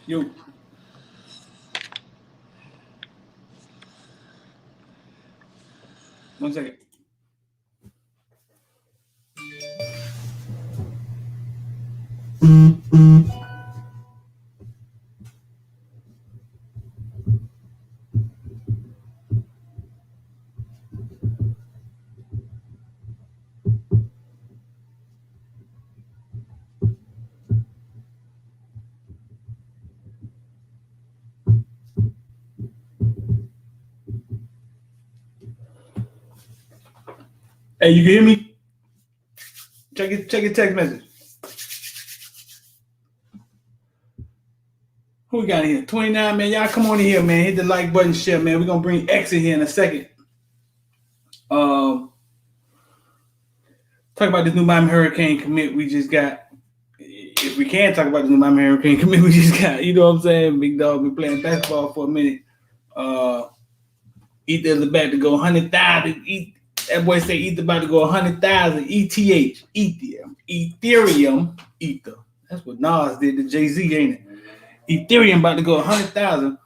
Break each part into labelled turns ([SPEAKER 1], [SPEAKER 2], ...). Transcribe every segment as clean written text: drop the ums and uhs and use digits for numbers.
[SPEAKER 1] Yo. One second. Hey, you can hear me? Check your text message. Who we got in here? 29, man. Y'all come on in here, man. Hit the like button, share, man. We're gonna bring X in here in a second. Talk about this new Miami Hurricane commit we just got. If we can talk about the new Miami Hurricane commit we just got, you know what I'm saying? Big dog been playing basketball for a minute. Ether's about to go 100,000. That boy say Ether about to go 100,000. ETH, Ethereum, Ether. That's what Nas did to Jay-Z, ain't it? Ethereum about to go 100,000.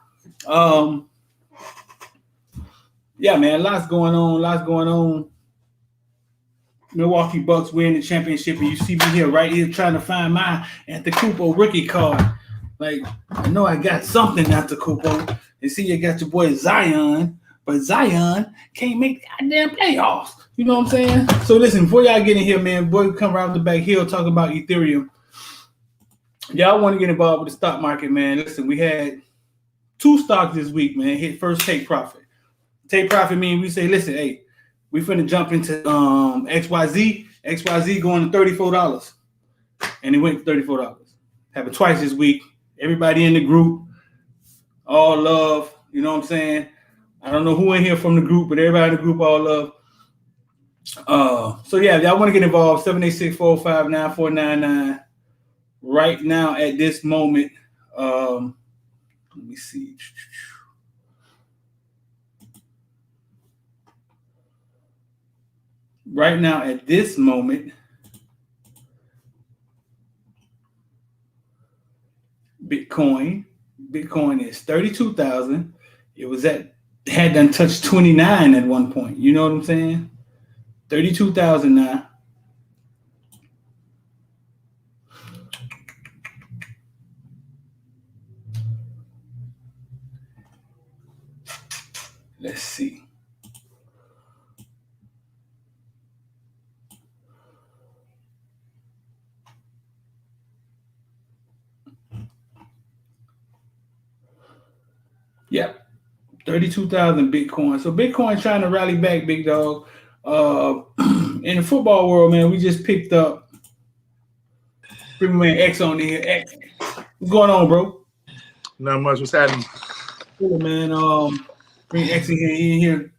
[SPEAKER 1] Yeah, man, lots going on. Milwaukee Bucks win the championship, and you see me here right here trying to find my Antetokounmpo rookie card. Like, I know I got something Antetokounmpo. And see, you got your boy Zion, but Zion can't make the goddamn playoffs. You know what I'm saying? So listen, before y'all get in here, man, boy, come around the back here talking about Ethereum. Y'all want to get involved with the stock market, man. Listen, we had 2 stocks this week, man. Hit first take profit. Take profit means we say, listen, hey, we finna jump into XYZ. XYZ going to $34. And it went to $34. Happened twice this week. Everybody in the group, all love. You know what I'm saying? I don't know who in here from the group, but everybody in the group, all love. So yeah, y'all want to get involved, 786-405-9499. Right now at this moment, let me see. Right now at this moment, Bitcoin is 32,000. It was had done touched 29 at one point. You know what I'm saying? 32,000 now. Let's see. Yeah, 32,000 Bitcoin. So Bitcoin trying to rally back, big dog. In the football world, man, we just picked up bring man X on here. X, what's going on, bro?
[SPEAKER 2] Not much. What's happening?
[SPEAKER 1] Cool, man. Bring X in here. He in here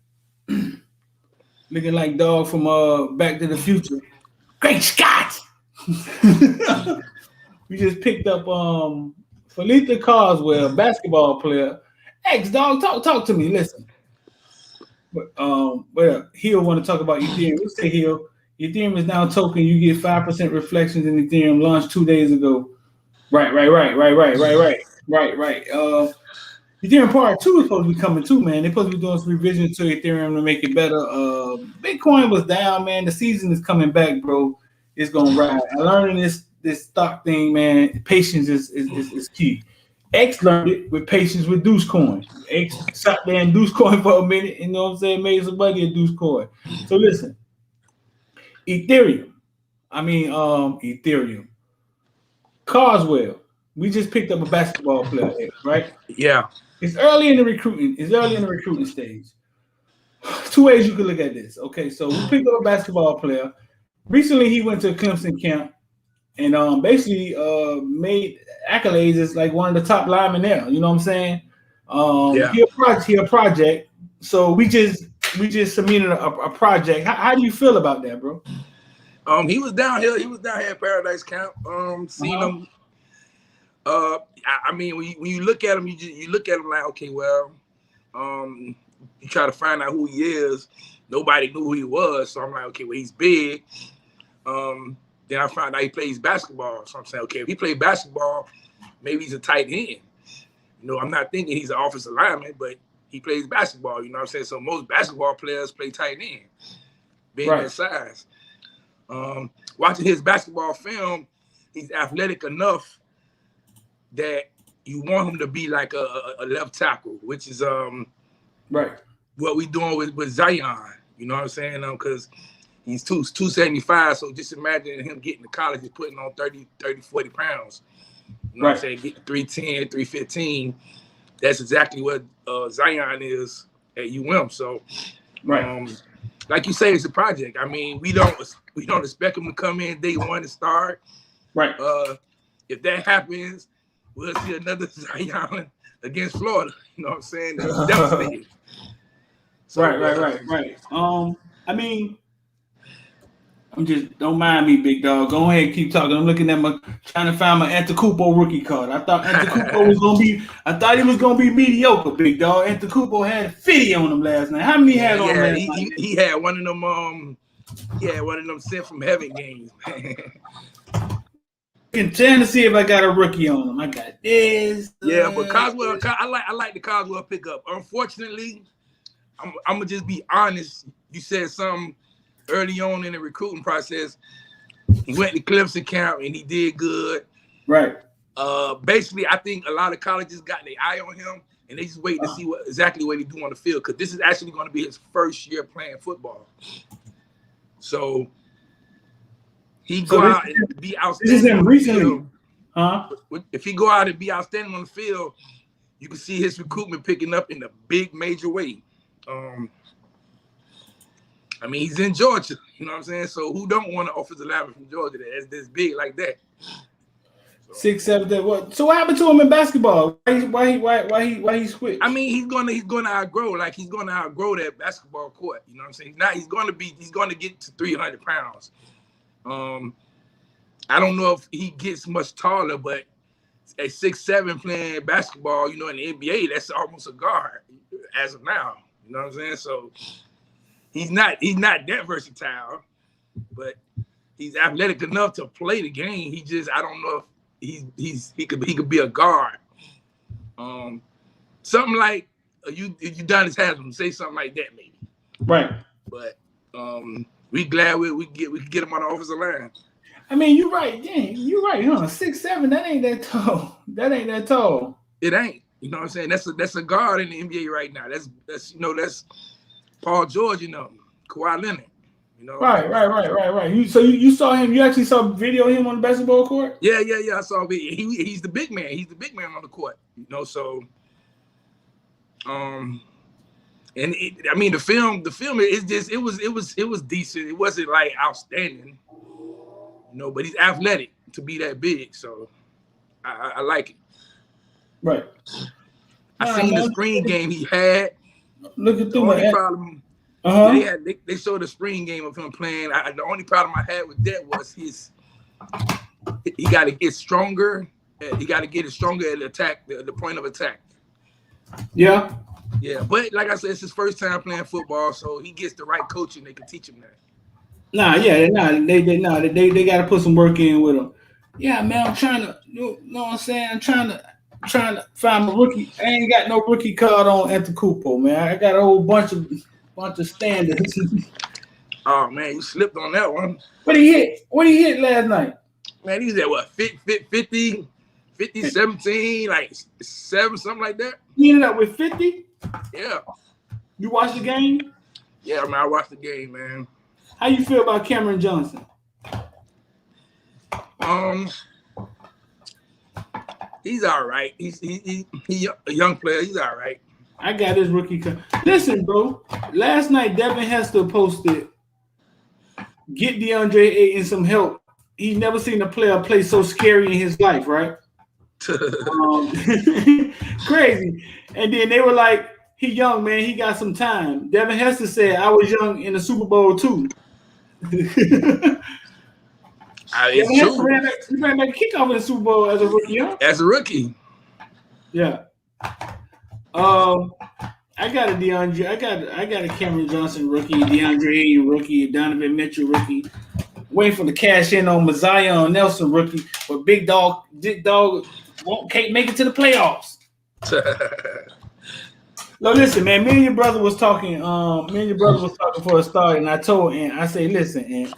[SPEAKER 1] looking like dog from Back to the Future. Great Scott! We just picked up Falentha Carswell, basketball player. X dog, talk to me. Listen. But he'll want to talk about Ethereum. Let's say Ethereum is now a token. You get 5% reflections in Ethereum. Launched 2 days ago. Right. Ethereum Part 2 is supposed to be coming too, man. They're supposed to be doing some revisions to Ethereum to make it better. Bitcoin was down, man. The season is coming back, bro. It's gonna ride. I learned this stock thing, man. Patience is key. X learned it with patience with Deuce Coin. X sat there in Deuce Coin for a minute, you know what I'm saying? Made some money at Deuce Coin. So listen, Ethereum. Carswell. We just picked up a basketball player, right?
[SPEAKER 2] Yeah.
[SPEAKER 1] It's early in the recruiting stage. 2 ways you could look at this. Okay, so we picked up a basketball player. Recently, he went to a Clemson camp and basically made accolades as like one of the top linemen there. You know what I'm saying? He a project. So we just submitted a project. How do you feel about that, bro?
[SPEAKER 2] He was down here. He was down here at Paradise Camp. Seen him. I mean, when you look at him, you look at him like, okay, well, you try to find out who he is. Nobody knew who he was, so I'm like, okay, well, he's big. Then I found out he plays basketball, so I'm saying, okay, if he plays basketball, maybe he's a tight end. I'm not thinking he's an offensive lineman, but he plays basketball. You know what I'm saying? So most basketball players play tight end, being that size. Watching his basketball film, he's athletic enough that you want him to be like a left tackle, which is what we doing with Zion. You know what I'm saying? Because he's 275, so just imagine him getting to college and putting on 30, 40 pounds. You know what I'm saying? Getting 310, 315. That's exactly what Zion is at UM. So, like you say, it's a project. I mean, we don't expect him to come in day one and start.
[SPEAKER 1] Right.
[SPEAKER 2] If that happens, we'll see another Zion against Florida. You know what I'm saying? That's devastating. So,
[SPEAKER 1] right. I mean, don't mind me, big dog. Go ahead and keep talking. I'm looking at trying to find my Antetokounmpo rookie card. I thought Antetokounmpo was gonna be mediocre, big dog. Antetokounmpo had 50 on him last night. How many he had on him last night?
[SPEAKER 2] He had one of them. He had one of them sent from heaven games.
[SPEAKER 1] I'm trying to see if I got a rookie on him. I got this.
[SPEAKER 2] Yeah, but Carswell, I like the Carswell pickup. Unfortunately, I'm gonna just be honest. You said something early on in the recruiting process. He went to Clemson camp and he did good.
[SPEAKER 1] Right.
[SPEAKER 2] Basically, I think a lot of colleges got their eye on him and they just wait to see exactly what he do on the field, because this is actually going to be his first year playing football. So he go out and be outstanding.
[SPEAKER 1] This is him recently. Huh?
[SPEAKER 2] If he go out and be outstanding on the field, you can see his recruitment picking up in a big major way. I mean, he's in Georgia, you know what I'm saying? So who don't want an offensive lineman from Georgia that's this big like that?
[SPEAKER 1] 6'7". What? So what happened to him in basketball? Why he switched?
[SPEAKER 2] I mean, he's gonna outgrow. Like, he's gonna outgrow that basketball court. You know what I'm saying? Now he's gonna get to 300 pounds. I don't know if he gets much taller, but at 6'7" playing basketball, in the NBA, that's almost a guard as of now. You know what I'm saying? So he's not that versatile, but he's athletic enough to play the game. I don't know if he could be a guard. Something like Udonis Haslem, say something like that maybe.
[SPEAKER 1] Right.
[SPEAKER 2] But we glad we can get him on the offensive line.
[SPEAKER 1] I mean, you're right. Dang, you're right, huh? 6'7", that ain't that tall. That ain't that tall.
[SPEAKER 2] It ain't. You know what I'm saying? That's a guard in the NBA right now. That's Paul George, Kawhi Leonard.
[SPEAKER 1] Right. You saw him. You actually saw video of him on the basketball court?
[SPEAKER 2] Yeah. I saw video. He's the big man. He's the big man on the court. So, and the film is just it was decent. It wasn't like outstanding, but he's athletic to be that big. So, I like it.
[SPEAKER 1] Right.
[SPEAKER 2] I seen the spring game he had.
[SPEAKER 1] Look at the
[SPEAKER 2] only problem. They showed the spring game of him playing. The only problem I had with that was he got to get stronger. He got to get it stronger at the attack, the point of attack.
[SPEAKER 1] Yeah.
[SPEAKER 2] Yeah, but like I said, it's his first time playing football, so he gets the right coaching. They can teach him that. They got to put some work in with him. Yeah, man, I'm trying to. You know what I'm saying? I'm trying to find a rookie. I ain't got no rookie card on Antetokounmpo, man. I got a whole bunch of standards. Oh man, you slipped on that one. What he hit last night? Man, he's at what? 50, 17, like 7, something like that. He ended up with 50? Yeah. You watched the game? Yeah, man, I watched the game, man. How you feel about Cameron Johnson? He's all right. He's a young player. He's all right. I got his rookie card. Listen, bro. Last night, Devin Hester posted, "Get DeAndre Ayton some help. He's never seen a player play so scary in his life, right?" Crazy. And then they were like, "He young, man. He got some time." Devin Hester said, "I was young in the Super Bowl too." It's true. He ran back a kickoff in the Super Bowl as a rookie, huh? As a rookie. Yeah. I got a DeAndre. I got a Cameron Johnson rookie, DeAndre Ayton rookie, Donovan Mitchell rookie. Waiting for the cash in on Zion Nelson rookie, but Dick Dog can't make it to the playoffs.
[SPEAKER 1] No, listen, man. Me and your brother was talking. Me and your brother was talking for a start, and I say, listen, and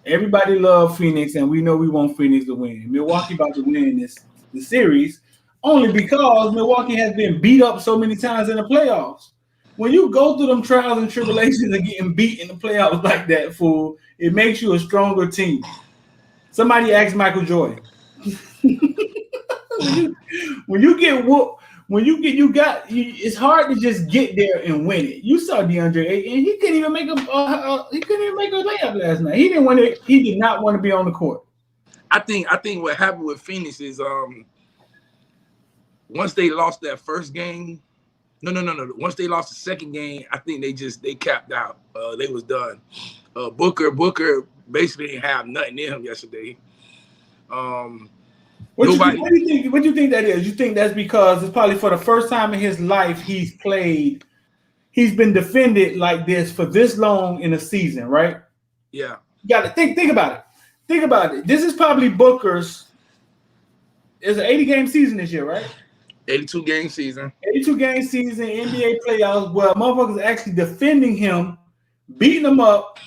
[SPEAKER 1] everybody love Phoenix, and we know we want Phoenix to win. Milwaukee about to win the series only because Milwaukee has been beat up so many times in the playoffs. When you go through them trials and tribulations of getting beat in the playoffs like that, fool, it makes you a stronger team. Somebody asked Michael Jordan. when you get whooped, it's hard to just get there and win it. You saw DeAndre Ayton, he couldn't even make a layup last night. He did not want to be on the court.
[SPEAKER 2] I think what happened with Phoenix is once they lost that first game, no. Once they lost the second game, I think they capped out. They was done. Booker basically didn't have nothing in him yesterday.
[SPEAKER 1] What do you think that is? You think that's because it's probably for the first time in his life he's been defended like this for this long in a season, right?
[SPEAKER 2] Yeah.
[SPEAKER 1] You got to think about it. Think about it. This is probably Booker's. It's an 80-game season this year, right?
[SPEAKER 2] 82-game season.
[SPEAKER 1] 82-game season, NBA playoffs, where motherfuckers actually defending him, beating him up,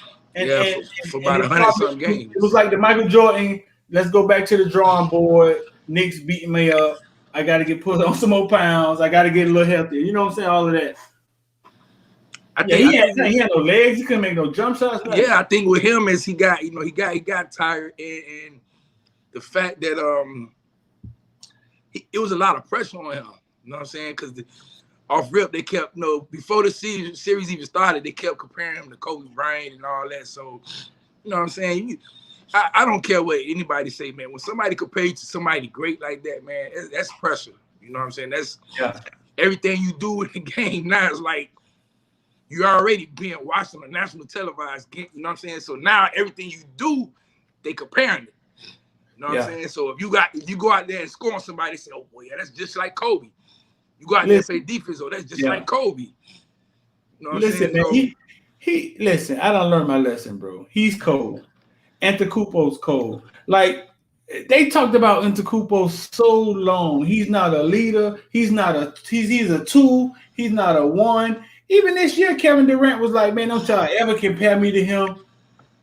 [SPEAKER 2] for about 100-something games.
[SPEAKER 1] It was like the Michael Jordan. Let's go back to the drawing board. Knicks beating me up. I got to get put on some more pounds. I got to get a little healthier. You know what I'm saying? All of that. He had no legs. He couldn't make no jump shots.
[SPEAKER 2] Right? Yeah, I think with him is he got tired and the fact that it was a lot of pressure on him. You know what I'm saying? Because off rip they kept before the series even started they kept comparing him to Kobe Bryant and all that. So you know what I'm saying? I don't care what anybody say, man. When somebody compare you to somebody great like that, man, that's pressure. You know what I'm saying? That's everything you do in the game now is like you're already being watched on a national televised game. You know what I'm saying? So now everything you do, they comparing it. You know what I'm saying? So if you go out there and score on somebody, they say, oh boy, that's just like Kobe. You go out there and play defense, that's just like Kobe. You know what I'm saying?
[SPEAKER 1] Man, he listen, I done learned my lesson, bro. He's cold. Antetokounmpo's cold. Like they talked about Antetokounmpo so long. He's not a leader. He's a 2. He's not a 1. Even this year, Kevin Durant was like, man, don't y'all ever compare me to him.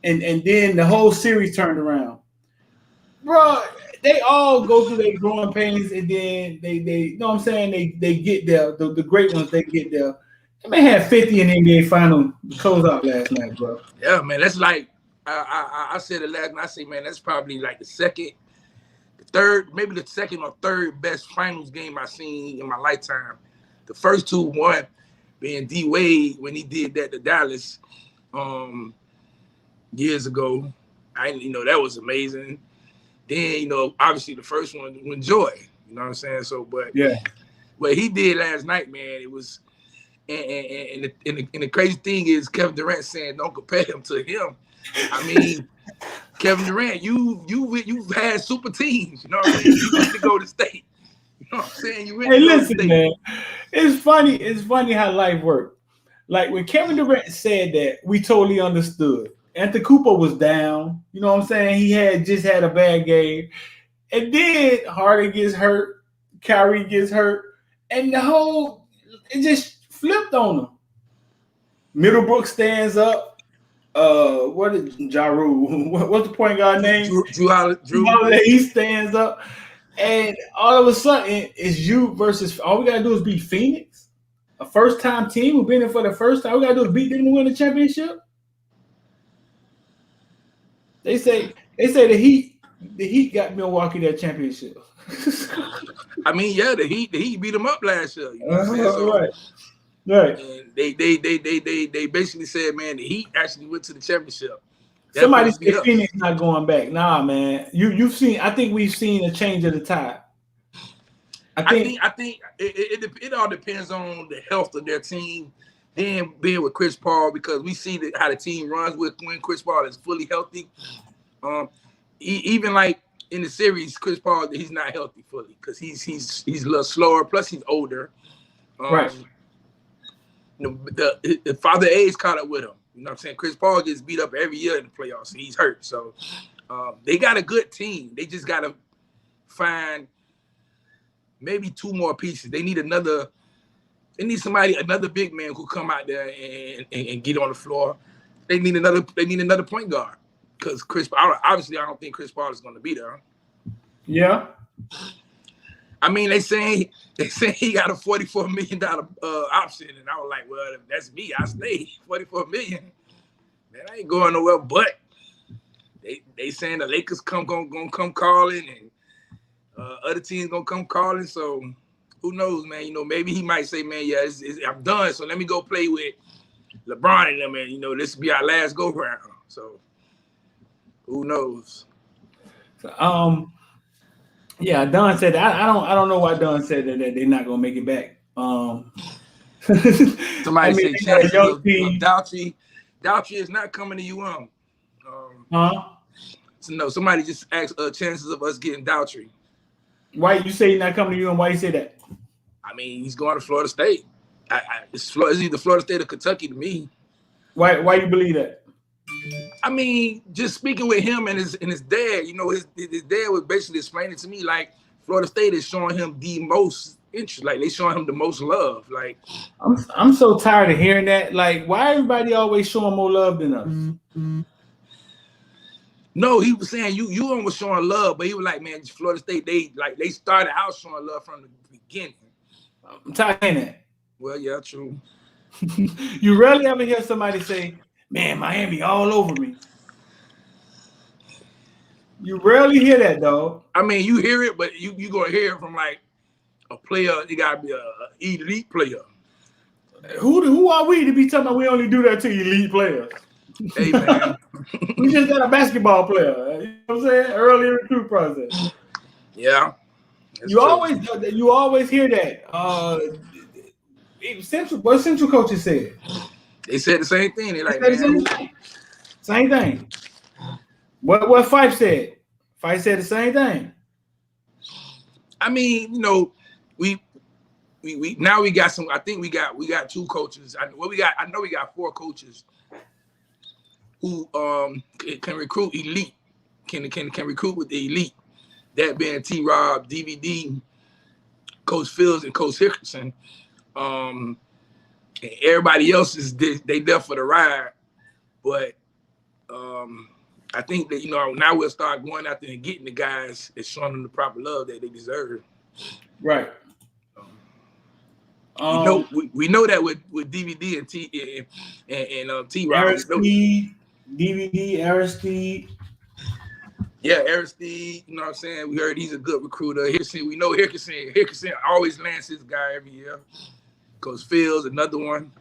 [SPEAKER 1] And then the whole series turned around. Bro, they all go through their growing pains and then they you know what I'm saying? They get there. The great ones, they get there. They may have 50 in the NBA final close out last night, bro.
[SPEAKER 2] Yeah, man, that's like I said it last night. I say, man, that's probably like the second or third best finals game I've seen in my lifetime. The first two, one being D Wade when he did that to Dallas years ago. That was amazing. Then, obviously the first one when Joy. You know what I'm saying? So, but what he did last night, man, it was and the crazy thing is Kevin Durant saying don't compare him to him. I mean, Kevin Durant, you've had super teams. You know what I'm saying? You went to go to state. You know what I'm saying? You went to go to state.
[SPEAKER 1] Man, it's funny. It's funny how life works. Like when Kevin Durant said that, we totally understood. Antetokounmpo was down. You know what I'm saying? He had just had a bad game. And then Harden gets hurt. Kyrie gets hurt. And it just flipped on him. Middlebrook stands up. What is Ja Rule? What's the point guard name?
[SPEAKER 2] Drew
[SPEAKER 1] Holiday. He stands up. And all of a sudden, it's you versus all we got to do is beat Phoenix. A first-time team who've been in for the first time. All we got to do is beat them to win the championship. They say the Heat got Milwaukee that championship.
[SPEAKER 2] I mean, the Heat beat them up last year. You know what I'm saying? So,
[SPEAKER 1] right.
[SPEAKER 2] And they basically said, man, the Heat actually went to the championship.
[SPEAKER 1] Somebody said Phoenix not going back. Nah, man. You've seen. I think we've seen a change of the tide. I think it all depends on the health of their team. Then being with Chris Paul, because we see how the team runs when Chris Paul is fully healthy. Even like in the series, Chris Paul, he's not healthy fully because he's a little slower. Plus, he's older. Right.
[SPEAKER 2] The father age caught up with him. You know what I'm saying? Chris Paul gets beat up every year in the playoffs. He's hurt. So they got a good team. They just got to find maybe 2 more pieces. They need another big man who come out there and get on the floor. They need another point guard because obviously I don't think Chris Paul is going to be there.
[SPEAKER 1] Yeah.
[SPEAKER 2] I mean, they saying he got a $44 million option, and I was like, well, if that's me, I stay. $44 million. Man, I ain't going nowhere. But they saying the Lakers gonna come calling, and other teams gonna come calling. So who knows, man? You know, maybe he might say, man, yeah, I'm done. So let me go play with LeBron and them, and you know, this will be our last go round. So who knows?
[SPEAKER 1] Yeah, Don said that. I don't know why Don said that they're not gonna make it back.
[SPEAKER 2] Somebody say chances of Douchy is not coming to UM. So no, somebody just asked chances of us getting Douchy.
[SPEAKER 1] Why you say he's not coming to UM? Why you say that?
[SPEAKER 2] I mean, he's going to Florida State. It's either Florida State or Kentucky to me.
[SPEAKER 1] Why you believe that?
[SPEAKER 2] I mean, just speaking with him and his dad, you know, his dad was basically explaining to me like Florida State is showing him the most interest, like they showing him the most love. Like
[SPEAKER 1] I'm so tired of hearing that. Like, why everybody always showing more love than us?
[SPEAKER 2] No, he was saying you was showing love, but he was like, man, Florida State, they started out showing love from the beginning.
[SPEAKER 1] I'm tired of hearing that.
[SPEAKER 2] Well, yeah, true.
[SPEAKER 1] You rarely ever hear somebody say, man, Miami all over me. You rarely hear that, dog.
[SPEAKER 2] I mean, you hear it, but you gonna hear it from like a player. You gotta be a elite player.
[SPEAKER 1] Who are we to be talking about we only do that to elite players?
[SPEAKER 2] Hey, man.
[SPEAKER 1] We just got a basketball player. You know what I'm saying? Early recruit process.
[SPEAKER 2] Yeah.
[SPEAKER 1] You always hear that. What Central coaches said.
[SPEAKER 2] They said the same thing. They like,
[SPEAKER 1] same thing. What Fife said. Fife said the same thing.
[SPEAKER 2] I mean, you know, we now we got some. I think we got 2 coaches. I know we got 4 coaches who can recruit elite. Can recruit with the elite. That being T-Rob, DVD, Coach Fields, and Coach Hickerson. And everybody else they there for the ride, but I think that, you know, now we'll start going out there and getting the guys and showing them the proper love that they deserve.
[SPEAKER 1] Right.
[SPEAKER 2] We know that with DVD and T-Rob.
[SPEAKER 1] Aristide, DVD, Aristide.
[SPEAKER 2] Yeah, Aristide, you know what I'm saying? We heard he's a good recruiter. We know Hickerson always lands his guy every year. Coach Fields, another one.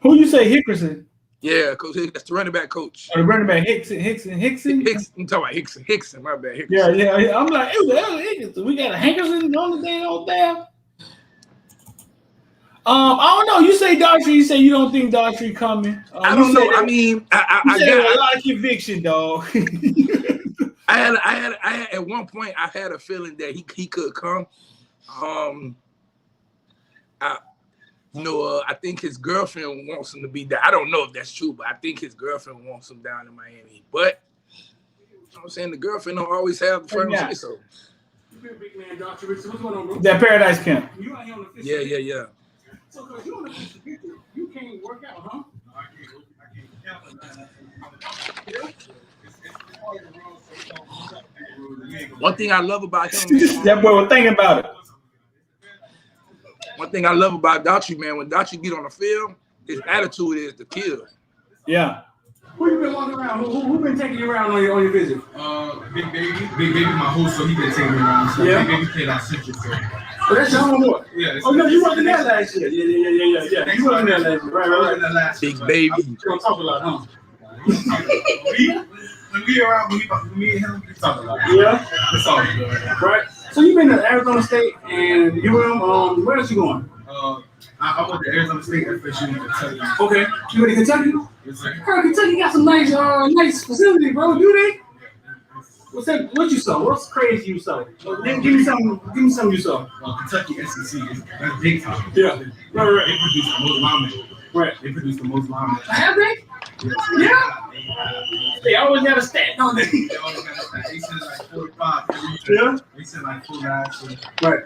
[SPEAKER 1] Who you say Hickerson?
[SPEAKER 2] Yeah, Coach Hickerson, that's the running back coach.
[SPEAKER 1] Oh, the running back Hickson.
[SPEAKER 2] I'm talking about Hickson, my bad. Hickson.
[SPEAKER 1] Yeah. I'm like, Hickerson. We got a Hickerson on the thing out there. I don't know. You say Daughtry. You say you don't think Daughtry coming.
[SPEAKER 2] I don't know. I mean, I
[SPEAKER 1] got a lot of conviction, dog.
[SPEAKER 2] I had at one point I had a feeling that he could come. I think his girlfriend wants him to be there. I don't know if that's true, but I think his girlfriend wants him down in Miami. But you know what I'm saying, the girlfriend don't always have the firm say so.
[SPEAKER 3] You're a big man, Dr. Richard. What's going on, bro?
[SPEAKER 1] That Paradise Camp.
[SPEAKER 3] You out here on the fish.
[SPEAKER 2] Yeah.
[SPEAKER 3] So, cause you on the fish, you can't work out, huh? No, I can't.
[SPEAKER 2] One thing I love about him,
[SPEAKER 1] that boy was thinking about it.
[SPEAKER 2] One thing I love about Daughtry, man, when Daughtry get on the field, his attitude is to kill.
[SPEAKER 1] Yeah.
[SPEAKER 3] Who you been walking around? Who been taking you around on your visit?
[SPEAKER 4] Big baby, my host, so he been taking me around. So
[SPEAKER 1] Yeah.
[SPEAKER 4] Big baby played out Central. So.
[SPEAKER 3] Oh, that's your homeboy.
[SPEAKER 4] Yeah.
[SPEAKER 3] Oh no, you wasn't there last year. Yeah. You wasn't there last year. Right.
[SPEAKER 2] Big baby.
[SPEAKER 3] You don't talk a lot, huh?
[SPEAKER 4] When we around, me and him, we talk a lot.
[SPEAKER 3] Yeah.
[SPEAKER 4] It's all good.
[SPEAKER 3] Right. So you been to Arizona State and where else you going?
[SPEAKER 4] I went to Arizona State, FSU, and Kentucky.
[SPEAKER 3] Okay. You went to Kentucky?
[SPEAKER 4] Yes, sir.
[SPEAKER 3] Girl, Kentucky got some nice facility, bro. Do they? What you saw? What's crazy you saw? Give me something you saw.
[SPEAKER 4] Kentucky SEC, that's big time.
[SPEAKER 3] Yeah. Right.
[SPEAKER 4] They produce the most linemen.
[SPEAKER 3] Right.
[SPEAKER 4] They produce the most linemen.
[SPEAKER 3] Have they?
[SPEAKER 4] Yes.
[SPEAKER 3] Yeah. They always got a stat, don't they?
[SPEAKER 4] They always got a stat. They said like 45.
[SPEAKER 3] Yeah.
[SPEAKER 4] They said like 49. So,
[SPEAKER 3] Right.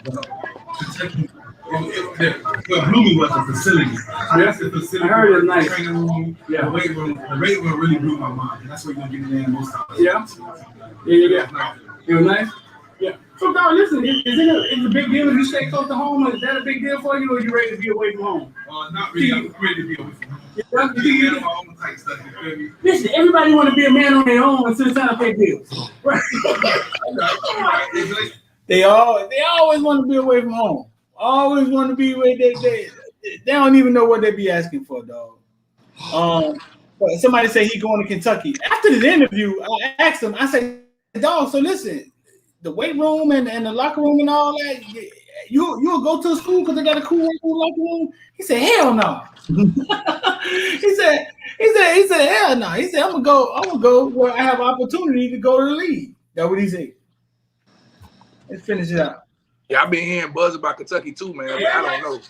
[SPEAKER 4] Kentucky, what blew me was the facility. That's the facility.
[SPEAKER 3] I heard it's nice.
[SPEAKER 4] Training room,
[SPEAKER 3] Yeah.
[SPEAKER 4] the weight room. The weight room really blew my mind. And that's where you're gonna get in there most times.
[SPEAKER 3] Yeah. Yeah. It was nice. Yeah. So now listen, is it a big deal if you stay close to home? Is that a big deal for you, or are you ready to be away from home?
[SPEAKER 4] Not really. I'm ready to be away from home.
[SPEAKER 3] Yeah.
[SPEAKER 4] My own type stuff. You feel me?
[SPEAKER 3] Listen, everybody want to be a man on their own until it's time to pay bills. Right. They always want to be away from home. Always want to be where they don't even know what they be asking for, dog. But somebody say he going to Kentucky. After the interview, I asked him, I said, dog, so listen, the weight room and the locker room and all that, you'll go to a school because they got a cool locker room? He said, hell no. he said, hell no. He said, I'm gonna go where I have opportunity to go to the league. That's what he said. Let's finish it out.
[SPEAKER 2] Yeah, I've been hearing buzz about Kentucky too, man. But I don't know.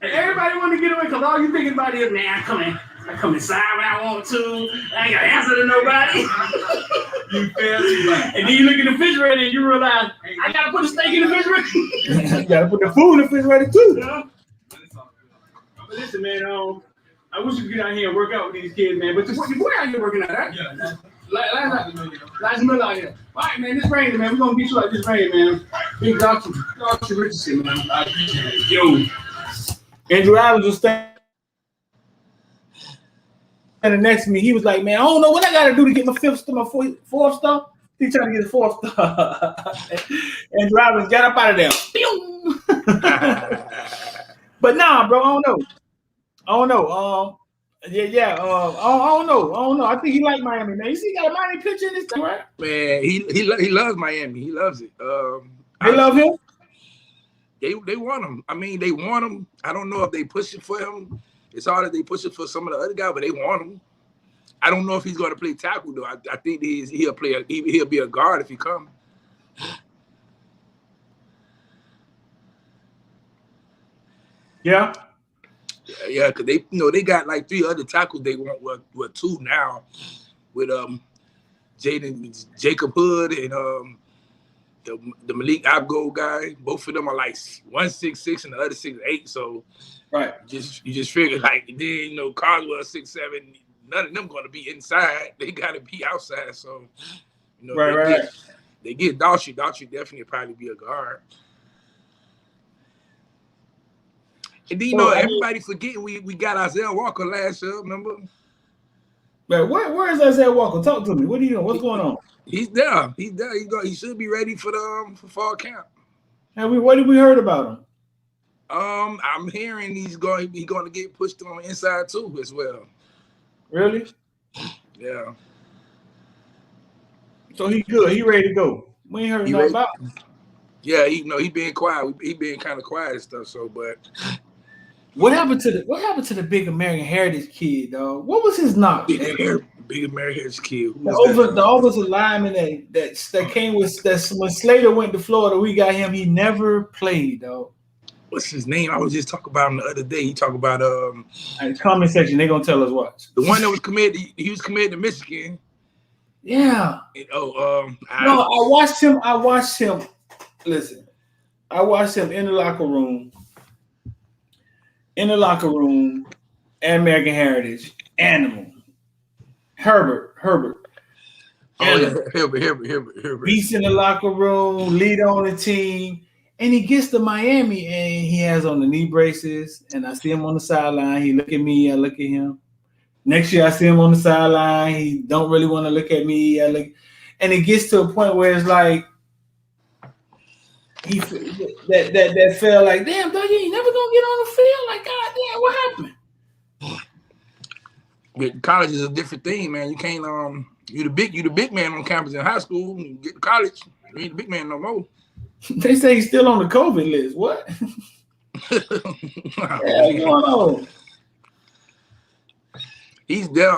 [SPEAKER 3] And everybody want to get away because all you thinking about is, man, I come inside when I want to. I ain't got to answer to nobody.
[SPEAKER 4] You feel me?
[SPEAKER 3] And then you look in the refrigerator and you realize, I got to put a steak in the refrigerator.
[SPEAKER 1] You got to put the food in the refrigerator too.
[SPEAKER 3] Yeah. But listen, man, I wish you could get out here and work out with these kids, man. But your boy out here working out, right?
[SPEAKER 4] Yeah.
[SPEAKER 3] Last minute out here. All right, man, this rain, man. We're going to get you out this rain, man. Big Dr. Richardson, man. I appreciate it. Yo. Andrew Adams was standing next to me. He was like, man, I don't know what I got to do to get my fourth star. He trying to get his fourth star. Andrew Adams got up out of there. But nah, bro, I don't know. I don't know. I think he like Miami, man. You see, he got a Miami picture in this thing, right?
[SPEAKER 2] Man, he loves Miami. He loves it.
[SPEAKER 3] They love him.
[SPEAKER 2] They want him. I mean, they want him. I don't know if they push it for him. It's hard if they push it for some of the other guys, but they want him. I don't know if he's going to play tackle though. I think he'll be a guard if he comes.
[SPEAKER 3] Yeah.
[SPEAKER 2] Yeah, because they got like 3 other tackles they want. Well, 2 now with Jacob Hood and the Malik Abgo guy. Both of them are like 166 and the other 6'8". So
[SPEAKER 3] right,
[SPEAKER 2] you just figure like then Carswell 6'7". None of them going to be inside. They got to be outside. So they get Daltrey. Daltrey definitely probably be a guard. And then everybody forgetting we got Isaiah Walker last year. Remember?
[SPEAKER 1] Man, where is Isaiah Walker? Talk to me. What do you know? What's going on?
[SPEAKER 2] He's there. He should be ready for for fall camp.
[SPEAKER 1] And what did we heard about him?
[SPEAKER 2] I'm hearing he's going to get pushed on the inside too as well.
[SPEAKER 1] Really?
[SPEAKER 2] Yeah.
[SPEAKER 1] So he good. He ready to go. We ain't heard nothing about him.
[SPEAKER 2] Yeah, he been quiet. He been kind of quiet and stuff. So, but
[SPEAKER 1] what happened to the big American Heritage kid, dog? What was his knock?
[SPEAKER 2] Big American Heritage kid.
[SPEAKER 1] The offensive lineman that came with that when Slater went to Florida, we got him. He never played, dog.
[SPEAKER 2] What's his name? I was just talking about him the other day. He talked about
[SPEAKER 1] in the comment section. They're gonna tell us what.
[SPEAKER 2] The one that was committed. He was committed to Michigan.
[SPEAKER 1] Yeah.
[SPEAKER 2] And,
[SPEAKER 1] I watched him. Listen, I watched him in the locker room. And American Heritage. Animal. Herbert.
[SPEAKER 2] Oh yeah, Herbert.
[SPEAKER 1] Beast in the locker room, lead on the team. And he gets to Miami and he has on the knee braces. And I see him on the sideline. He look at me, I look at him. Next year I see him on the sideline. He don't really want to look at me. And it gets to a point where it's like that felt like, damn, dog, you ain't never gonna get on the field. Like, God damn, what happened?
[SPEAKER 2] But college is a different thing, man. You can't you the big man on campus in high school. You get to college, you ain't the big man no more.
[SPEAKER 1] They say he's still on the COVID list. What? What's going on?
[SPEAKER 2] He's there.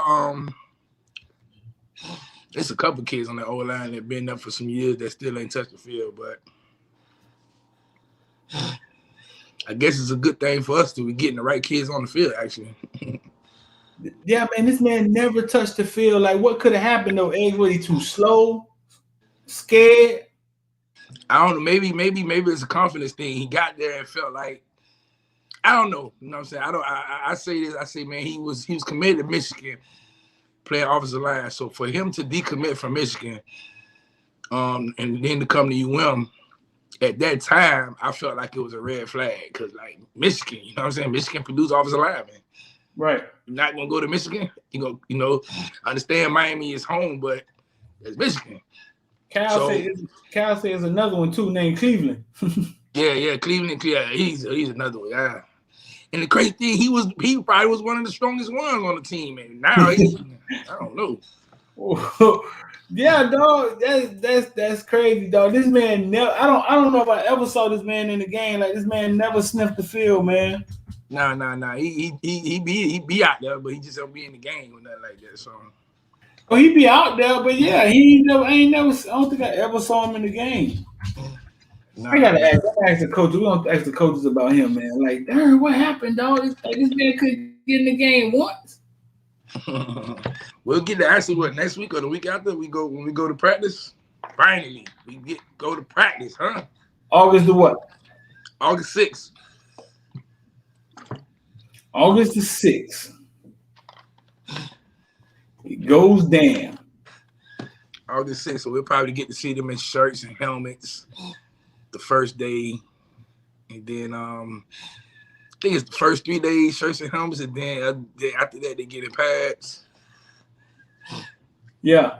[SPEAKER 2] There's a couple kids on that old line that been there for some years that still ain't touched the field, but I guess it's a good thing for us to be getting the right kids on the field, actually.
[SPEAKER 3] Yeah, man, this man never touched the field. Like, what could have happened though? Eggs, was he too slow, scared?
[SPEAKER 2] I don't know. Maybe it's a confidence thing. He got there and felt like I don't know. You know what I'm saying? I say this. I say, man, he was committed to Michigan, playing offensive line. So for him to decommit from Michigan, and then to come to UM, at that time, I felt like it was a red flag because like Michigan, you know what I'm saying? Michigan produced offensive linemen.
[SPEAKER 3] Right.
[SPEAKER 2] You're not gonna go to Michigan. You know, understand Miami is home, but it's Michigan.
[SPEAKER 3] Cal says another one too named Cleveland.
[SPEAKER 2] yeah, Cleveland. Yeah, he's another one. Yeah. And the crazy thing, he probably was one of the strongest ones on the team, and now I don't know.
[SPEAKER 3] Yeah, dog. That's crazy, dog. This man never. I don't know if I ever saw this man in the game. Like this man never sniffed the field, man.
[SPEAKER 2] Nah. He be out there, but he just don't be in the game or nothing like that. So.
[SPEAKER 3] Oh, he be out there, but yeah, I don't think I ever saw him in the game. Nah, I gotta ask the coach. We don't ask the coaches about him, man. Like, darn, what happened, dog? This man couldn't get in the game once.
[SPEAKER 2] We'll get to ask you what next week or the week after when we go to practice. Finally, we go to practice, huh?
[SPEAKER 3] August the what?
[SPEAKER 2] August 6th.
[SPEAKER 3] August the 6th. It goes down.
[SPEAKER 2] August 6th, so we'll probably get to see them in shirts and helmets the first day. And then I think it's the first 3 days, shirts and helmets, and then after that they get in pads.
[SPEAKER 3] Yeah.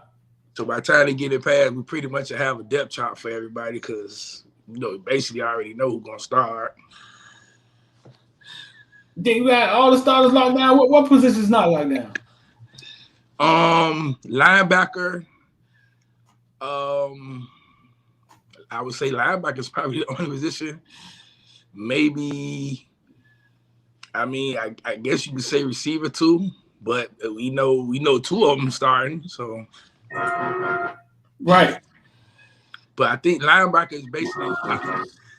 [SPEAKER 2] So by the time they get in pads, we pretty much have a depth chart for everybody because basically I already know who's gonna start.
[SPEAKER 3] Then you got all the starters locked down. What position's not locked down?
[SPEAKER 2] Linebacker. I would say linebacker is probably the only position. Maybe, I guess you could say receiver too, but we know 2 of them starting. So,
[SPEAKER 3] right.
[SPEAKER 2] But I think linebacker is basically,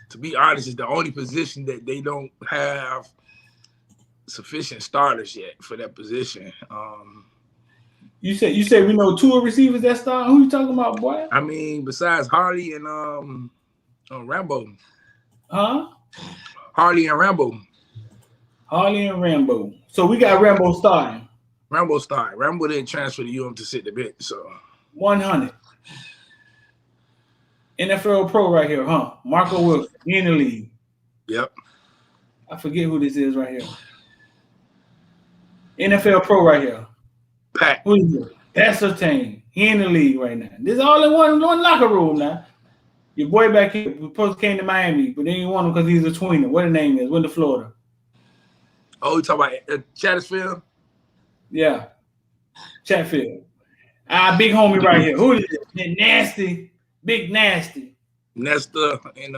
[SPEAKER 2] to be honest, is the only position that they don't have sufficient starters yet for that position.
[SPEAKER 3] You said we know 2 receivers that start. Who you talking about, boy?
[SPEAKER 2] I mean, besides Harley and Rambo.
[SPEAKER 3] Huh?
[SPEAKER 2] Harley and Rambo.
[SPEAKER 3] Harley and Rambo. So we got Rambo starting.
[SPEAKER 2] Rambo started. Rambo didn't transfer to UM to sit the bench. So
[SPEAKER 3] 100. NFL Pro right here, huh? Marco Wilson in the league.
[SPEAKER 2] Yep.
[SPEAKER 3] I forget who this is right here. NFL Pro right here.
[SPEAKER 2] Pat.
[SPEAKER 3] Who is it? Pat Surtain. He in the league right now. This is all in one locker room now. Your boy back here supposed came to Miami, but they didn't want him because he's a tweener. What the name is? Went to Florida.
[SPEAKER 2] Oh, you talking about Chattisfield?
[SPEAKER 3] Yeah. Chatfield. Big homie right here. Who is it? Nasty. Big Nasty.
[SPEAKER 2] Nesta and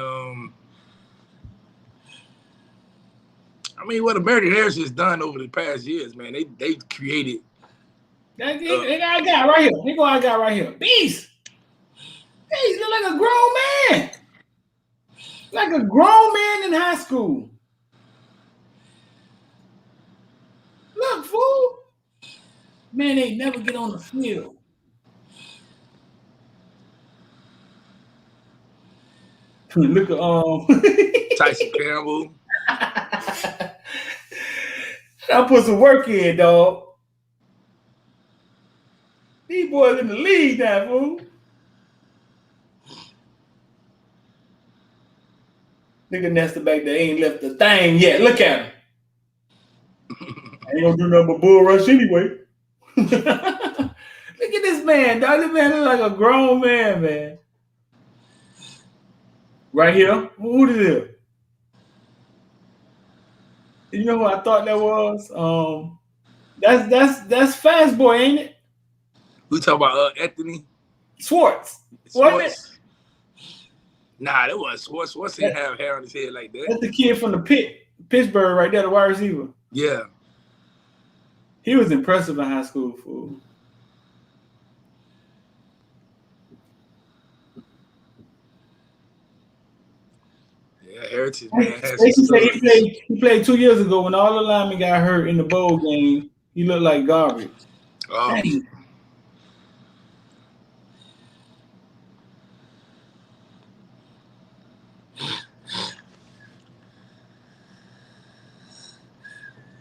[SPEAKER 2] what American Harris has done over the past years, man, they created.
[SPEAKER 3] They got a guy right here. They got a guy right here. Beast. He look like a grown man. Like a grown man in high school. Look, fool. Man, they never get on the field. Look at
[SPEAKER 2] Tyson Campbell.
[SPEAKER 3] I put some work in, dog. These boys in the league now, fool. Look at Nesta back there. Ain't left a thing yet. Look at him. I ain't gonna do nothing but bull rush anyway. Look at this man, dog. This man look like a grown man. Right here. Who is it? You know who I thought that was? That's Fast Boy, ain't it?
[SPEAKER 2] We talking about Anthony
[SPEAKER 3] Swartz. Wasn't it?
[SPEAKER 2] Nah, that was Swartz. Swartz didn't have hair on his head like that.
[SPEAKER 3] That's the kid from the Pittsburgh right there, the wide receiver.
[SPEAKER 2] Yeah.
[SPEAKER 3] He was impressive in high school, fool.
[SPEAKER 2] Yeah, Heritage, man.
[SPEAKER 3] He played 2 years ago when all the linemen got hurt in the bowl game. He looked like garbage.
[SPEAKER 2] Dang.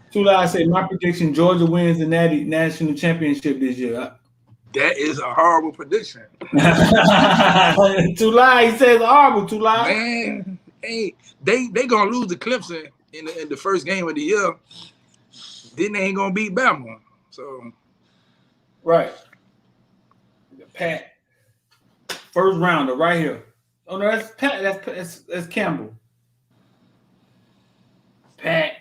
[SPEAKER 3] Tula, I say my prediction: Georgia wins the national championship this year.
[SPEAKER 2] That is a horrible prediction.
[SPEAKER 3] Tula, he says horrible. Tula,
[SPEAKER 2] Man, hey, they gonna lose to Clemson in the first game of the year. Then they ain't gonna beat Bama. So
[SPEAKER 3] right. Pat, first rounder right here. Oh no, that's Pat. That's Campbell. Pat.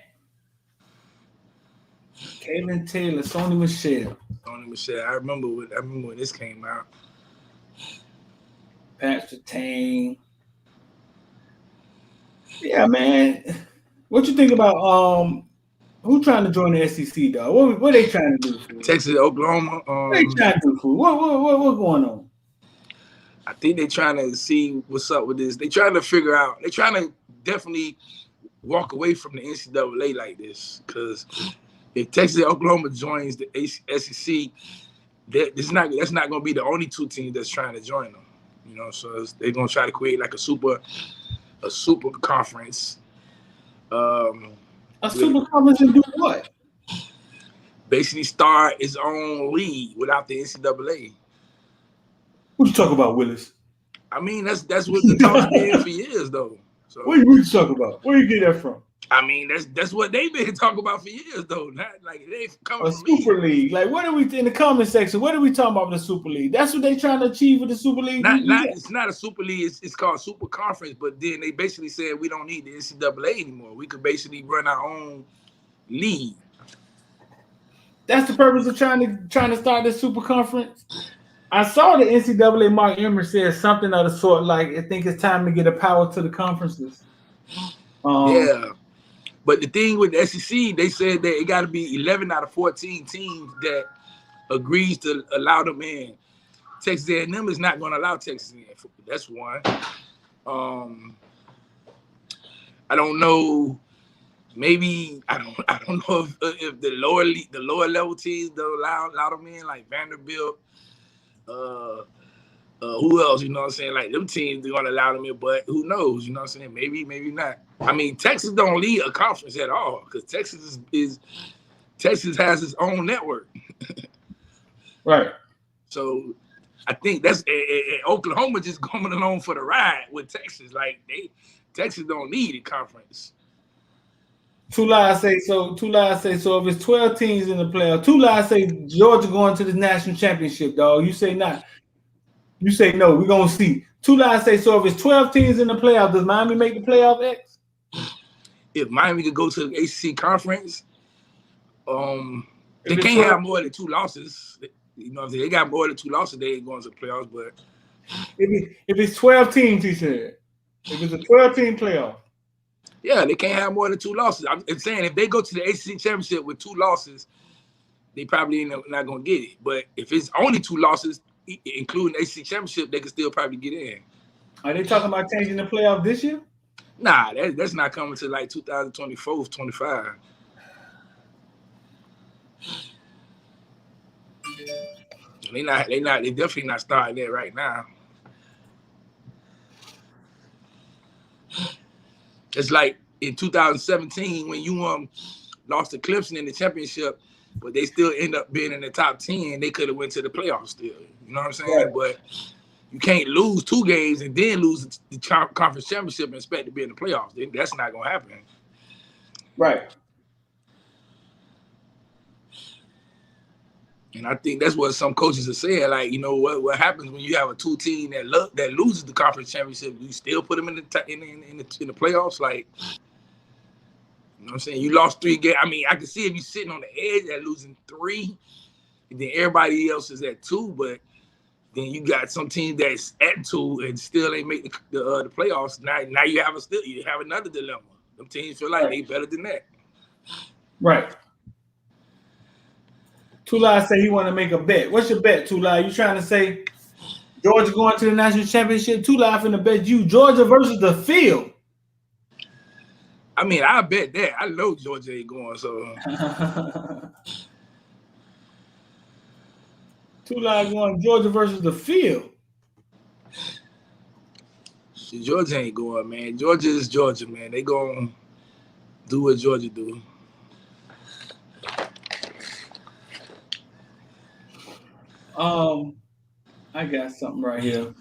[SPEAKER 3] Kaylin Taylor, Sony Michelle.
[SPEAKER 2] I remember when this came out.
[SPEAKER 3] Pat Surtain. Yeah, man. What you think about who trying to join the SEC, dog? What they trying to do? Fool?
[SPEAKER 2] Texas, Oklahoma.
[SPEAKER 3] What they trying to do? Fool? What's going on?
[SPEAKER 2] I think they trying to see what's up with this. They trying to figure out. They trying to definitely walk away from the NCAA like this because. If Texas and Oklahoma joins the SEC, that's not going to be the only two teams that's trying to join them. You know, so they're going to try to create like a super conference.
[SPEAKER 3] A super conference and do what?
[SPEAKER 2] Basically, start its own league without the NCAA.
[SPEAKER 3] What you talk about, Willis?
[SPEAKER 2] I mean, that's what the talk's been for years, though. So
[SPEAKER 3] what you talk about? Where you get that from?
[SPEAKER 2] I mean, that's what they've been talking about for years, though. Not like they coming
[SPEAKER 3] a Super League. Like, what are we in the comment section? What are we talking about with the Super League? That's what they trying to achieve with the Super League.
[SPEAKER 2] It's not a Super League. It's called Super Conference. But then they basically said we don't need the NCAA anymore. We could basically run our own league.
[SPEAKER 3] That's the purpose of trying to start this Super Conference. I saw the NCAA Mark Emmert said something of the sort like, I think it's time to get a power to the conferences.
[SPEAKER 2] Yeah. But the thing with the SEC, they said that it got to be 11 out of 14 teams that agrees to allow them in. Texas A&M is not going to allow Texas in. That's one. I don't know. Maybe I don't know if the lower level teams don't allow them in, like Vanderbilt. Who else? You know what I'm saying? Like them teams, they're gonna allow them in, but who knows? You know what I'm saying? Maybe not. I mean, Texas don't lead a conference at all because Texas Texas has its own network.
[SPEAKER 3] Right.
[SPEAKER 2] So I think that's Oklahoma just going along for the ride with Texas. Like Texas don't need a conference.
[SPEAKER 3] Tula say so. If it's 12 teams in the playoff, Tula say Georgia going to the national championship, dog. You say not. You say no. We're gonna see. Tula say so. If it's 12 teams in the playoff, does Miami make the playoff? X?
[SPEAKER 2] If Miami could go to the ACC conference, they can't have more than 2 losses. You know what I'm saying? They got more than 2 losses, they ain't going to the playoffs. But
[SPEAKER 3] if it's 12 teams, he said. If it's a 12-team playoff.
[SPEAKER 2] Yeah, they can't have more than 2 losses. I'm saying if they go to the ACC championship with 2 losses, they probably not going to get it. But if it's only 2 losses, including the ACC championship, they can still probably get in.
[SPEAKER 3] Are they talking about changing the playoff this year?
[SPEAKER 2] Nah, that's not coming to like 2024, 25. They definitely not starting that right now. It's like in 2017 when you lost to Clemson in the championship, but they still end up being in the top 10. They could have went to the playoffs still. You know what I'm saying?
[SPEAKER 3] Right.
[SPEAKER 2] But you can't lose 2 games and then lose the conference championship and expect to be in the playoffs. That's not going to happen.
[SPEAKER 3] Right.
[SPEAKER 2] And I think that's what some coaches are saying. Like, you know, what happens when you have a 2 team that loses the conference championship? You still put them in the playoffs? Like, you know what I'm saying? You lost 3 games. I mean, I can see if you're sitting on the edge at losing 3, and then everybody else is at 2, but then you got some team that's at 2 and still ain't make the playoffs. Now you have another dilemma. Them teams feel like they better than that.
[SPEAKER 3] Right. Tula say he want to make a bet. What's your bet, Tula? You trying to say Georgia going to the national championship? Tula finna bet you Georgia versus the field.
[SPEAKER 2] I mean, I bet that. I know Georgia ain't going, so.
[SPEAKER 3] 2 live going. Georgia versus the field.
[SPEAKER 2] Georgia ain't going, man. Georgia is Georgia, man. They gonna do what Georgia do.
[SPEAKER 3] I got something right here.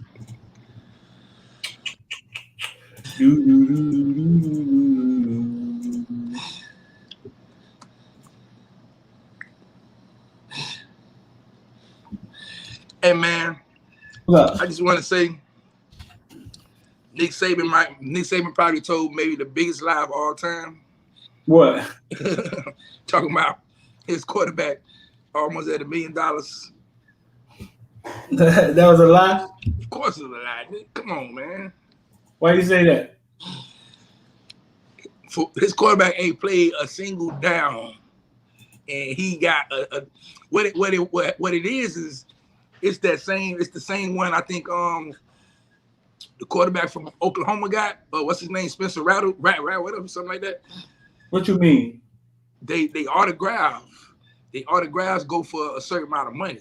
[SPEAKER 2] Hey, man.
[SPEAKER 3] Look.
[SPEAKER 2] I just want to say, Nick Saban probably told maybe the biggest lie of all time.
[SPEAKER 3] What?
[SPEAKER 2] Talking about his quarterback almost at $1 million.
[SPEAKER 3] That was a lie?
[SPEAKER 2] Of course it's a lie. Come on, man.
[SPEAKER 3] Why do you say that?
[SPEAKER 2] His quarterback ain't played a single down, and he got what it is it's the same one I think the quarterback from Oklahoma got what's his name, Spencer Rattler, whatever, something like that.
[SPEAKER 3] What you mean?
[SPEAKER 2] They autographs go for a certain amount of money.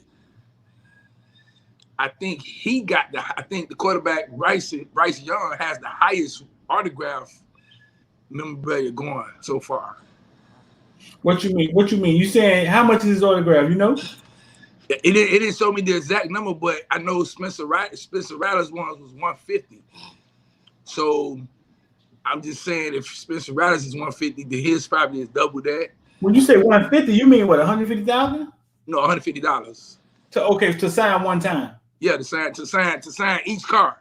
[SPEAKER 2] I think the quarterback Bryce Young has the highest autograph memorabilia going so far. What you mean?
[SPEAKER 3] You saying how much is his autograph? You know?
[SPEAKER 2] It didn't show me the exact number, but I know Spencer Rattler's one was 150. So I'm just saying, if Spencer Rattler's is 150, then his probably is double that.
[SPEAKER 3] When you say 150, you mean what? 150,000?
[SPEAKER 2] No, $150.
[SPEAKER 3] To sign one time.
[SPEAKER 2] Yeah, to sign each card.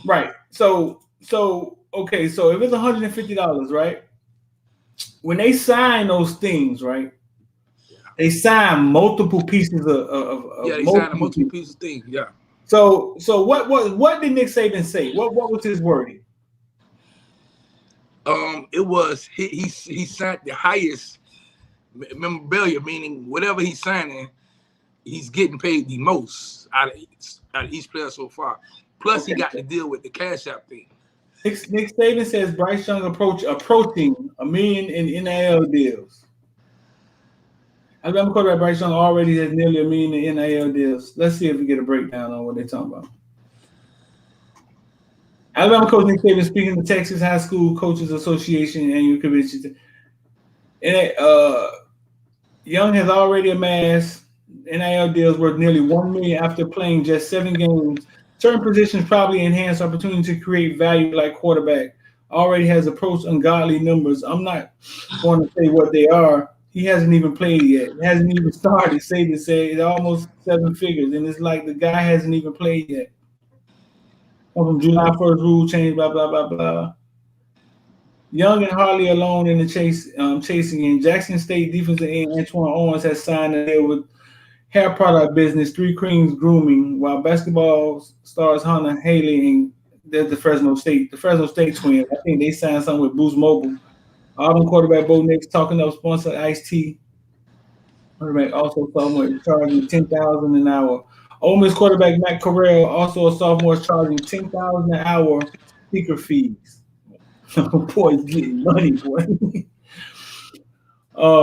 [SPEAKER 3] Right. So if it's $150, right? When they sign those things, right? They sign multiple pieces of
[SPEAKER 2] they signed multiple pieces of things. Yeah.
[SPEAKER 3] So what did Nick Saban say? What was his wording?
[SPEAKER 2] It was he signed the highest memorabilia, meaning whatever he's signing, he's getting paid the most out of each player so far. Plus, he got to deal with the Cash App thing.
[SPEAKER 3] Nick Saban says Bryce Young approaching $1 million in NIL deals. Alabama quarterback Bryce Young already has nearly $1 million in NIL deals. Let's see if we get a breakdown on what they're talking about. Alabama coach Nick Saban speaking to Texas High School Coaches Association annual convention. And Young has already amassed NIL deals worth nearly $1 million after playing just 7 games. Certain positions probably enhance opportunity to create value like quarterback. Already has approached ungodly numbers. I'm not going to say what they are. He hasn't even played yet. He hasn't even started. Saban said it's almost 7 figures, and it's like the guy hasn't even played yet. From July 1st rule change, blah, blah, blah, blah. Young and Harley alone in the chasing end. Jackson State defensive end Antoine Owens has signed a deal with hair product business, Three Creams Grooming, while basketball stars Hannah Haley and there's the Fresno State twins. I think they signed something with Boost Mobile. Auburn quarterback Bo Nix talking up sponsor Ice-T. Quarterback also sophomore charging $10,000 an hour. Ole Miss quarterback Matt Corral, also a sophomore, charging $10,000 an hour speaker fees. Boys getting money, boy.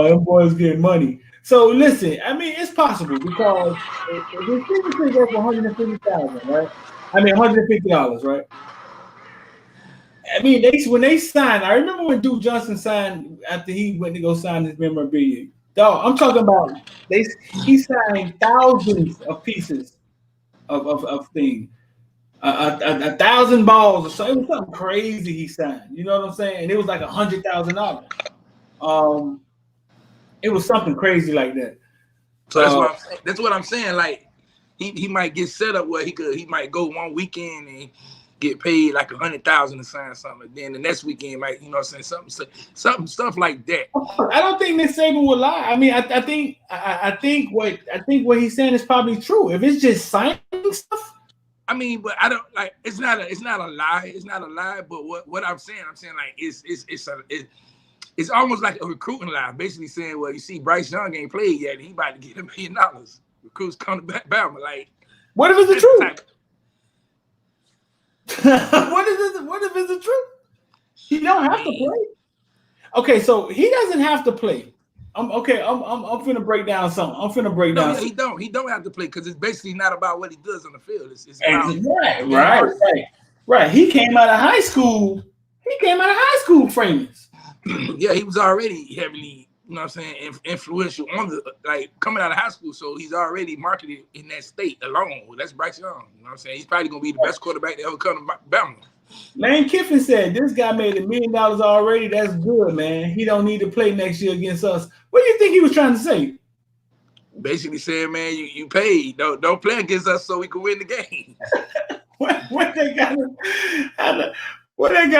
[SPEAKER 3] Them boys getting money. So listen, I mean, it's possible because the speaker fee goes for $150,000, right? I mean, $150, right? I mean, when they signed, I remember when Duke Johnson signed after he went to go sign his memorabilia. Dog, I'm talking about he signed thousands of pieces of things. 1,000 balls or something. It was something crazy he signed. You know what I'm saying? And it was like $100,000. It was something crazy like that.
[SPEAKER 2] So that's what I'm saying. Like he might get set up where he might go one weekend and get paid like $100,000 to sign something. And then the next weekend might, something stuff like that.
[SPEAKER 3] I don't think Nick Saban will lie. I mean, I think what he's saying is probably true. If it's just signing stuff.
[SPEAKER 2] I mean, but I don't like. It's not a lie. It's not a lie. But what I'm saying like it's almost like a recruiting lie. Basically saying, well, you see, Bryce Young ain't played yet, and he about to get $1 million. Recruits coming back, Bama. Like,
[SPEAKER 3] what if it's the truth? What if it's the truth? He don't have to play. Okay, so he doesn't have to play. I'm okay. I'm finna break down something. I'm finna break
[SPEAKER 2] No,
[SPEAKER 3] down.
[SPEAKER 2] yeah, he don't have to play because it's basically not about what he does on the field. It's about
[SPEAKER 3] Right. He came out of high school. Famous.
[SPEAKER 2] Yeah, he was already heavily, you know what I'm saying, influential on the like coming out of high school. So he's already marketed in that state alone. That's Bryce Young. You know what I'm saying? He's probably gonna be the best quarterback to ever come to Bama.
[SPEAKER 3] Lane Kiffin said this guy made $1 million already. That's good, man. He don't need to play next year against us. What do you think he was trying to say?
[SPEAKER 2] Basically saying, man, you paid. Don't play against us so we can win the game.
[SPEAKER 3] what they got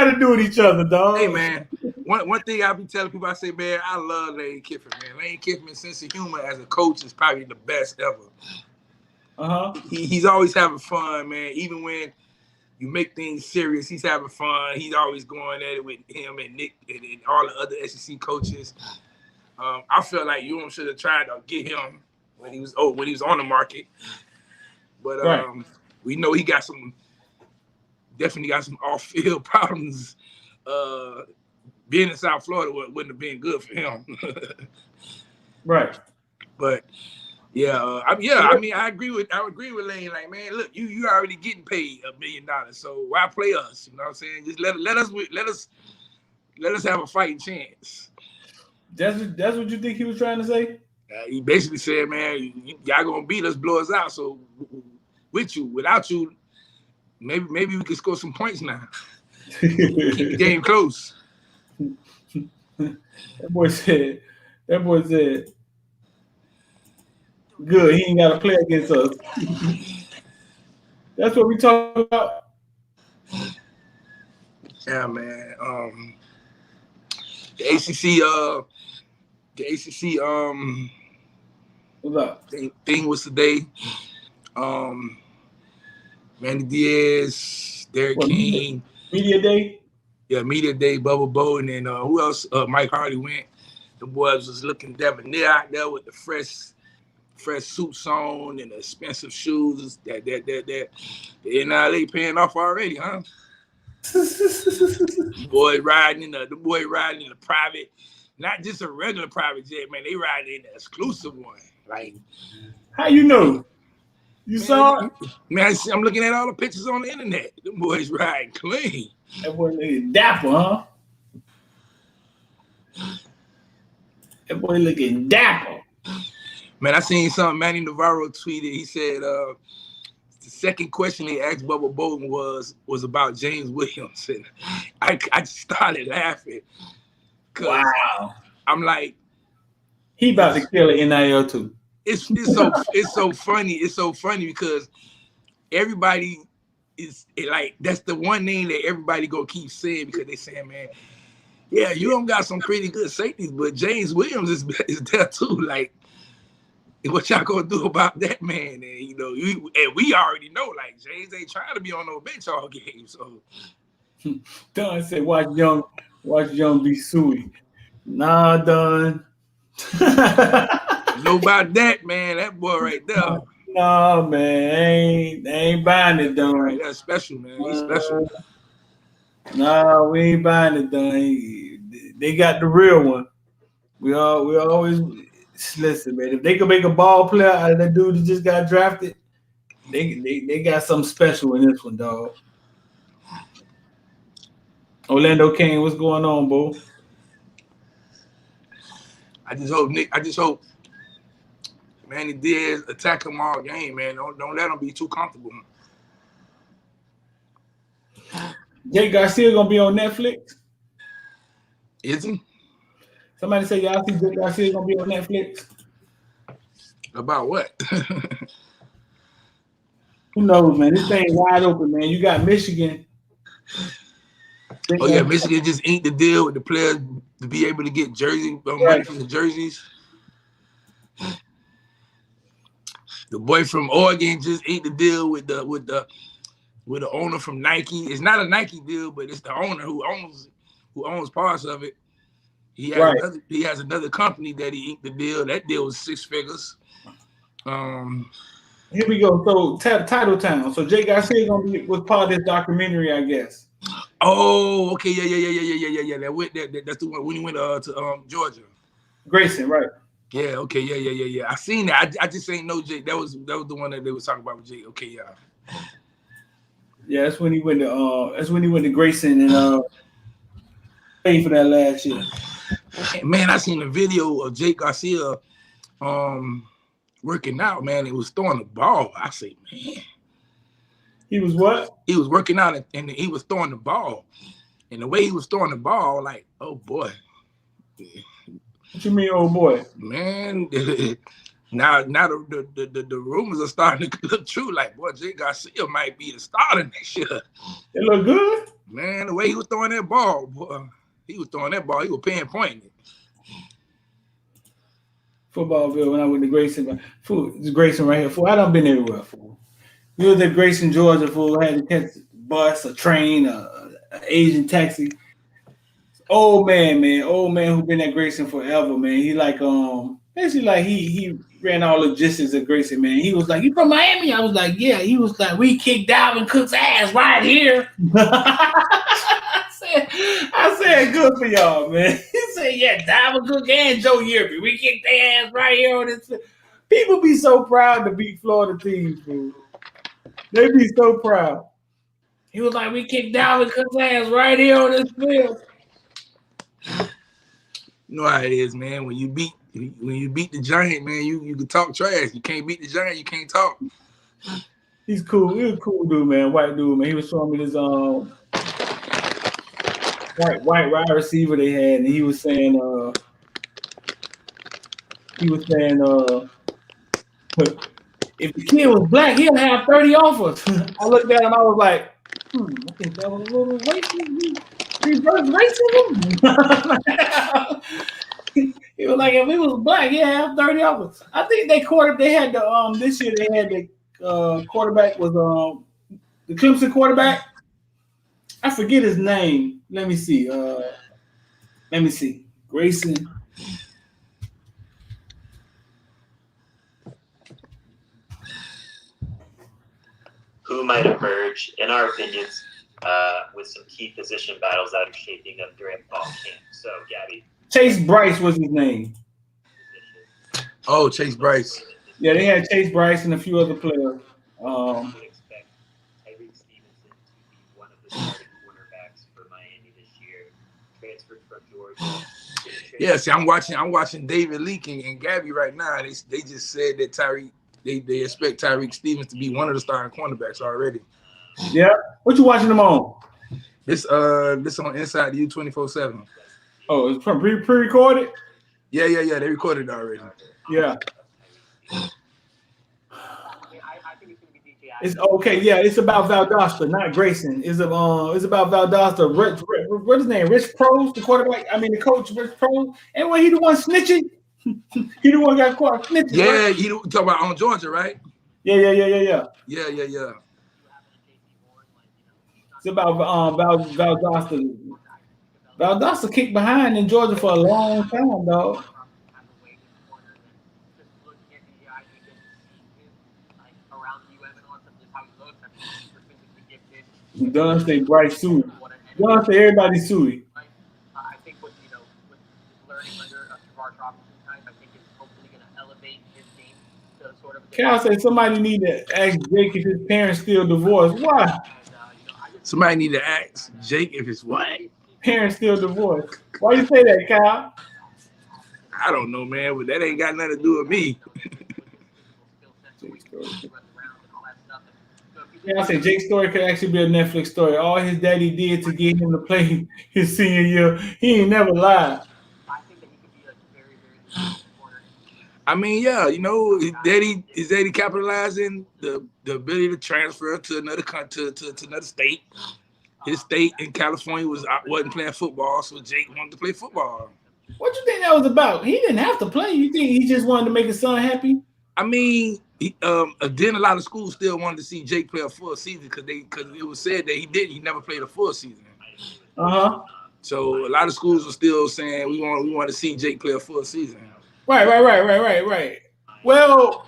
[SPEAKER 3] to do with each other, dog?
[SPEAKER 2] Hey, man, one thing I be telling people, I say, man, I love Lane Kiffin, man. Lane Kiffin's sense of humor as a coach is probably the best ever. He's always having fun, man. Even when you make things serious, he's having fun. He's always going at it with him and Nick and all the other SEC coaches. I feel like you should have tried to get him when he was on the market. But we know he definitely got some off-field problems. Being in South Florida wouldn't have been good for him.
[SPEAKER 3] Right.
[SPEAKER 2] But I mean, I agree with Lane. Like, man, look, you already getting paid $1 million, so why play us? You know what I'm saying? Just let us have a fighting chance.
[SPEAKER 3] That's what you think he was trying to say?
[SPEAKER 2] He basically said, man, y'all gonna beat us, blow us out. So without you, maybe we can score some points now. Keep the game close.
[SPEAKER 3] That boy said, good, he ain't got to play against us. That's what we talk about.
[SPEAKER 2] Yeah, man. The ACC,
[SPEAKER 3] what's up?
[SPEAKER 2] Thing was today. Manny Diaz, Derek King.
[SPEAKER 3] Media Day?
[SPEAKER 2] Yeah, Media Day, Bubba Bo, and then who else? Mike Hardy went. The boys was looking debonair out there with the fresh suits on and the expensive shoes that the NLA paying off already, huh? The boy riding in the private, not just a regular private jet, man. They riding in the exclusive one. Like,
[SPEAKER 3] how you know? You saw it?
[SPEAKER 2] Man, I'm looking at all the pictures on the internet. Them boys riding clean.
[SPEAKER 3] That boy looking dapper, huh? That boy looking dapper.
[SPEAKER 2] Man, I seen something Manny Navarro tweeted. He said the second question he asked Bubba Bolden was about James Williams. And I just started laughing.
[SPEAKER 3] Wow.
[SPEAKER 2] I'm like,
[SPEAKER 3] he about to kill an NIL too.
[SPEAKER 2] It's so funny. It's so funny because everybody is like, that's the one name that everybody go keep saying because they saying, man, yeah, you don't got some pretty good safeties, but James Williams is there too. Like, what y'all gonna do about that man? And we already know, like, James ain't trying to be on no bench all game. So
[SPEAKER 3] Don said, watch Young be suey. Nah, Don.
[SPEAKER 2] You know about that, man. That boy right there.
[SPEAKER 3] No, man, ain't buying it, Don.
[SPEAKER 2] Right, that's special, man. He's special.
[SPEAKER 3] No, we ain't buying it, Don. They got the real one. We always listen, man. If they can make a ball player out of that dude that just got drafted, they got something special in this one, dog. Orlando Kane, what's going on, bro?
[SPEAKER 2] I just hope Manny Diaz attack him all game, man. Don't let him be too comfortable.
[SPEAKER 3] Jay Garcia gonna be on Netflix?
[SPEAKER 2] Is he?
[SPEAKER 3] Somebody say y'all see Jay Garcia gonna be on Netflix?
[SPEAKER 2] About what?
[SPEAKER 3] Who knows, man? This thing wide open, man. You got Michigan.
[SPEAKER 2] Oh yeah, Michigan just inked the deal with the players to be able to get money from the jerseys. The boy from Oregon just inked the deal with the owner from Nike. It's not a Nike deal, but it's the owner who owns parts of it. He has another company that he inked the deal. That deal was 6 figures.
[SPEAKER 3] Here we go. So Title Town. So Jay Garcia was part of this documentary, I guess.
[SPEAKER 2] Oh, okay, yeah. That's the one when he went to Georgia.
[SPEAKER 3] Grayson, right?
[SPEAKER 2] Yeah. Okay. Yeah. I seen that. I just ain't know Jake. That was the one that they was talking about with Jake. Okay. Yeah.
[SPEAKER 3] Yeah, that's when he went to Grayson and paid for that last year.
[SPEAKER 2] Man, I seen a video of Jake Garcia working out, man. He was throwing the ball. I say, man.
[SPEAKER 3] He was what?
[SPEAKER 2] He was working out and he was throwing the ball. And the way he was throwing the ball, like, oh boy.
[SPEAKER 3] What you mean, old boy?
[SPEAKER 2] Man, now the rumors are starting to look true. Like, boy, Jake Garcia might be the starter next year.
[SPEAKER 3] It look good?
[SPEAKER 2] Man, the way he was throwing that ball, boy. He was pinpointing it.
[SPEAKER 3] Footballville when I went to Grayson. Fool, it's Grayson right here. Fool, I done been everywhere, fool. We was at Grayson, Georgia, fool. Had to catch a bus, a train, an Asian taxi. Old man who been at Grayson forever, man. He like basically like he ran all logistics at Grayson, man. He was like, "You from Miami?" I was like, "Yeah." He was like, "We kicked Dalvin Cook's ass right here." I said, "Good for y'all, man." He said, "Yeah, Dalvin Cook and Joe Yearby. We kicked their ass right here on this." People be so proud to beat Florida teams, dude. They be so proud. He was like, "We kicked Dalvin Cook's ass right here on this field."
[SPEAKER 2] You know how it is, man. When you beat the Giant, man, you can talk trash. You can't beat the Giant, you can't talk.
[SPEAKER 3] He's cool. He was a cool dude, man. White dude, man. He was showing me this white wide receiver they had, and he was saying if the kid was black, he'll have 30 offers. I looked at him, I was like, I think that was a little racist. Reverse racism. He was like, if he was black, he'll have 30 offers. I think they had the this year they had the quarterback was the Clemson quarterback. I forget his name. Let me see. Grayson.
[SPEAKER 5] Who might emerge, in our opinions, with some key position battles that are shaping up during fall camp. So, Gabby.
[SPEAKER 3] Chase Bryce was his name.
[SPEAKER 2] Oh, Chase Bryce.
[SPEAKER 3] Yeah, they had Chase Bryce and a few other players.
[SPEAKER 5] I would expect Tyreek Stevenson to be one of the starting quarterbacks for Miami this year. Transferred from Georgia.
[SPEAKER 2] Yeah, see, I'm watching David Leak and Gabby right now. They just said that they expect Tyreek Stevens to be one of the starting cornerbacks already.
[SPEAKER 3] Yeah. What you watching them on?
[SPEAKER 2] This on Inside You 24/7.
[SPEAKER 3] Oh, it's pre-recorded?
[SPEAKER 2] Yeah. They recorded it already.
[SPEAKER 3] Yeah. It's okay. Yeah, it's about Valdosta, not Grayson. It's about Valdosta. What's his name? Rich Pros, the quarterback. I mean, the coach, Rich Pros. And when he the one snitching, he the one got caught snitching.
[SPEAKER 2] Yeah,
[SPEAKER 3] right?
[SPEAKER 2] he talking about on Georgia, right?
[SPEAKER 3] Yeah.
[SPEAKER 2] Yeah.
[SPEAKER 3] It's about Valdosta. Valdosta kicked behind in Georgia for a long time, dog. Dunn say Bryce Sui. Dunn say everybody Sui.
[SPEAKER 6] I think with learning under Javaris Robinson time, I think it's hopefully going to elevate his game to sort of.
[SPEAKER 3] Cal said somebody need to ask Jake if his parents still divorced. Why?
[SPEAKER 2] Somebody need to ask Jake if his what?
[SPEAKER 3] Parents still divorced. Why you say that, Cal?
[SPEAKER 2] I don't know, man, but that ain't got nothing to do with me.
[SPEAKER 3] Yeah, I said Jake's story could actually be a Netflix story. All his daddy did to get him to play his senior year, he ain't never lied.
[SPEAKER 6] I think that he could be a very, very good corner.
[SPEAKER 2] I mean, yeah, his daddy capitalizing the ability to transfer to another country, to another state. His state in California wasn't playing football, so Jake wanted to play football.
[SPEAKER 3] What you think that was about? He didn't have to play. You think he just wanted to make his son happy?
[SPEAKER 2] I mean, then a lot of schools still wanted to see Jake play a full season because it was said that he never played a full season. So a lot of schools were still saying we want to see Jake play a full season.
[SPEAKER 3] Right. Well,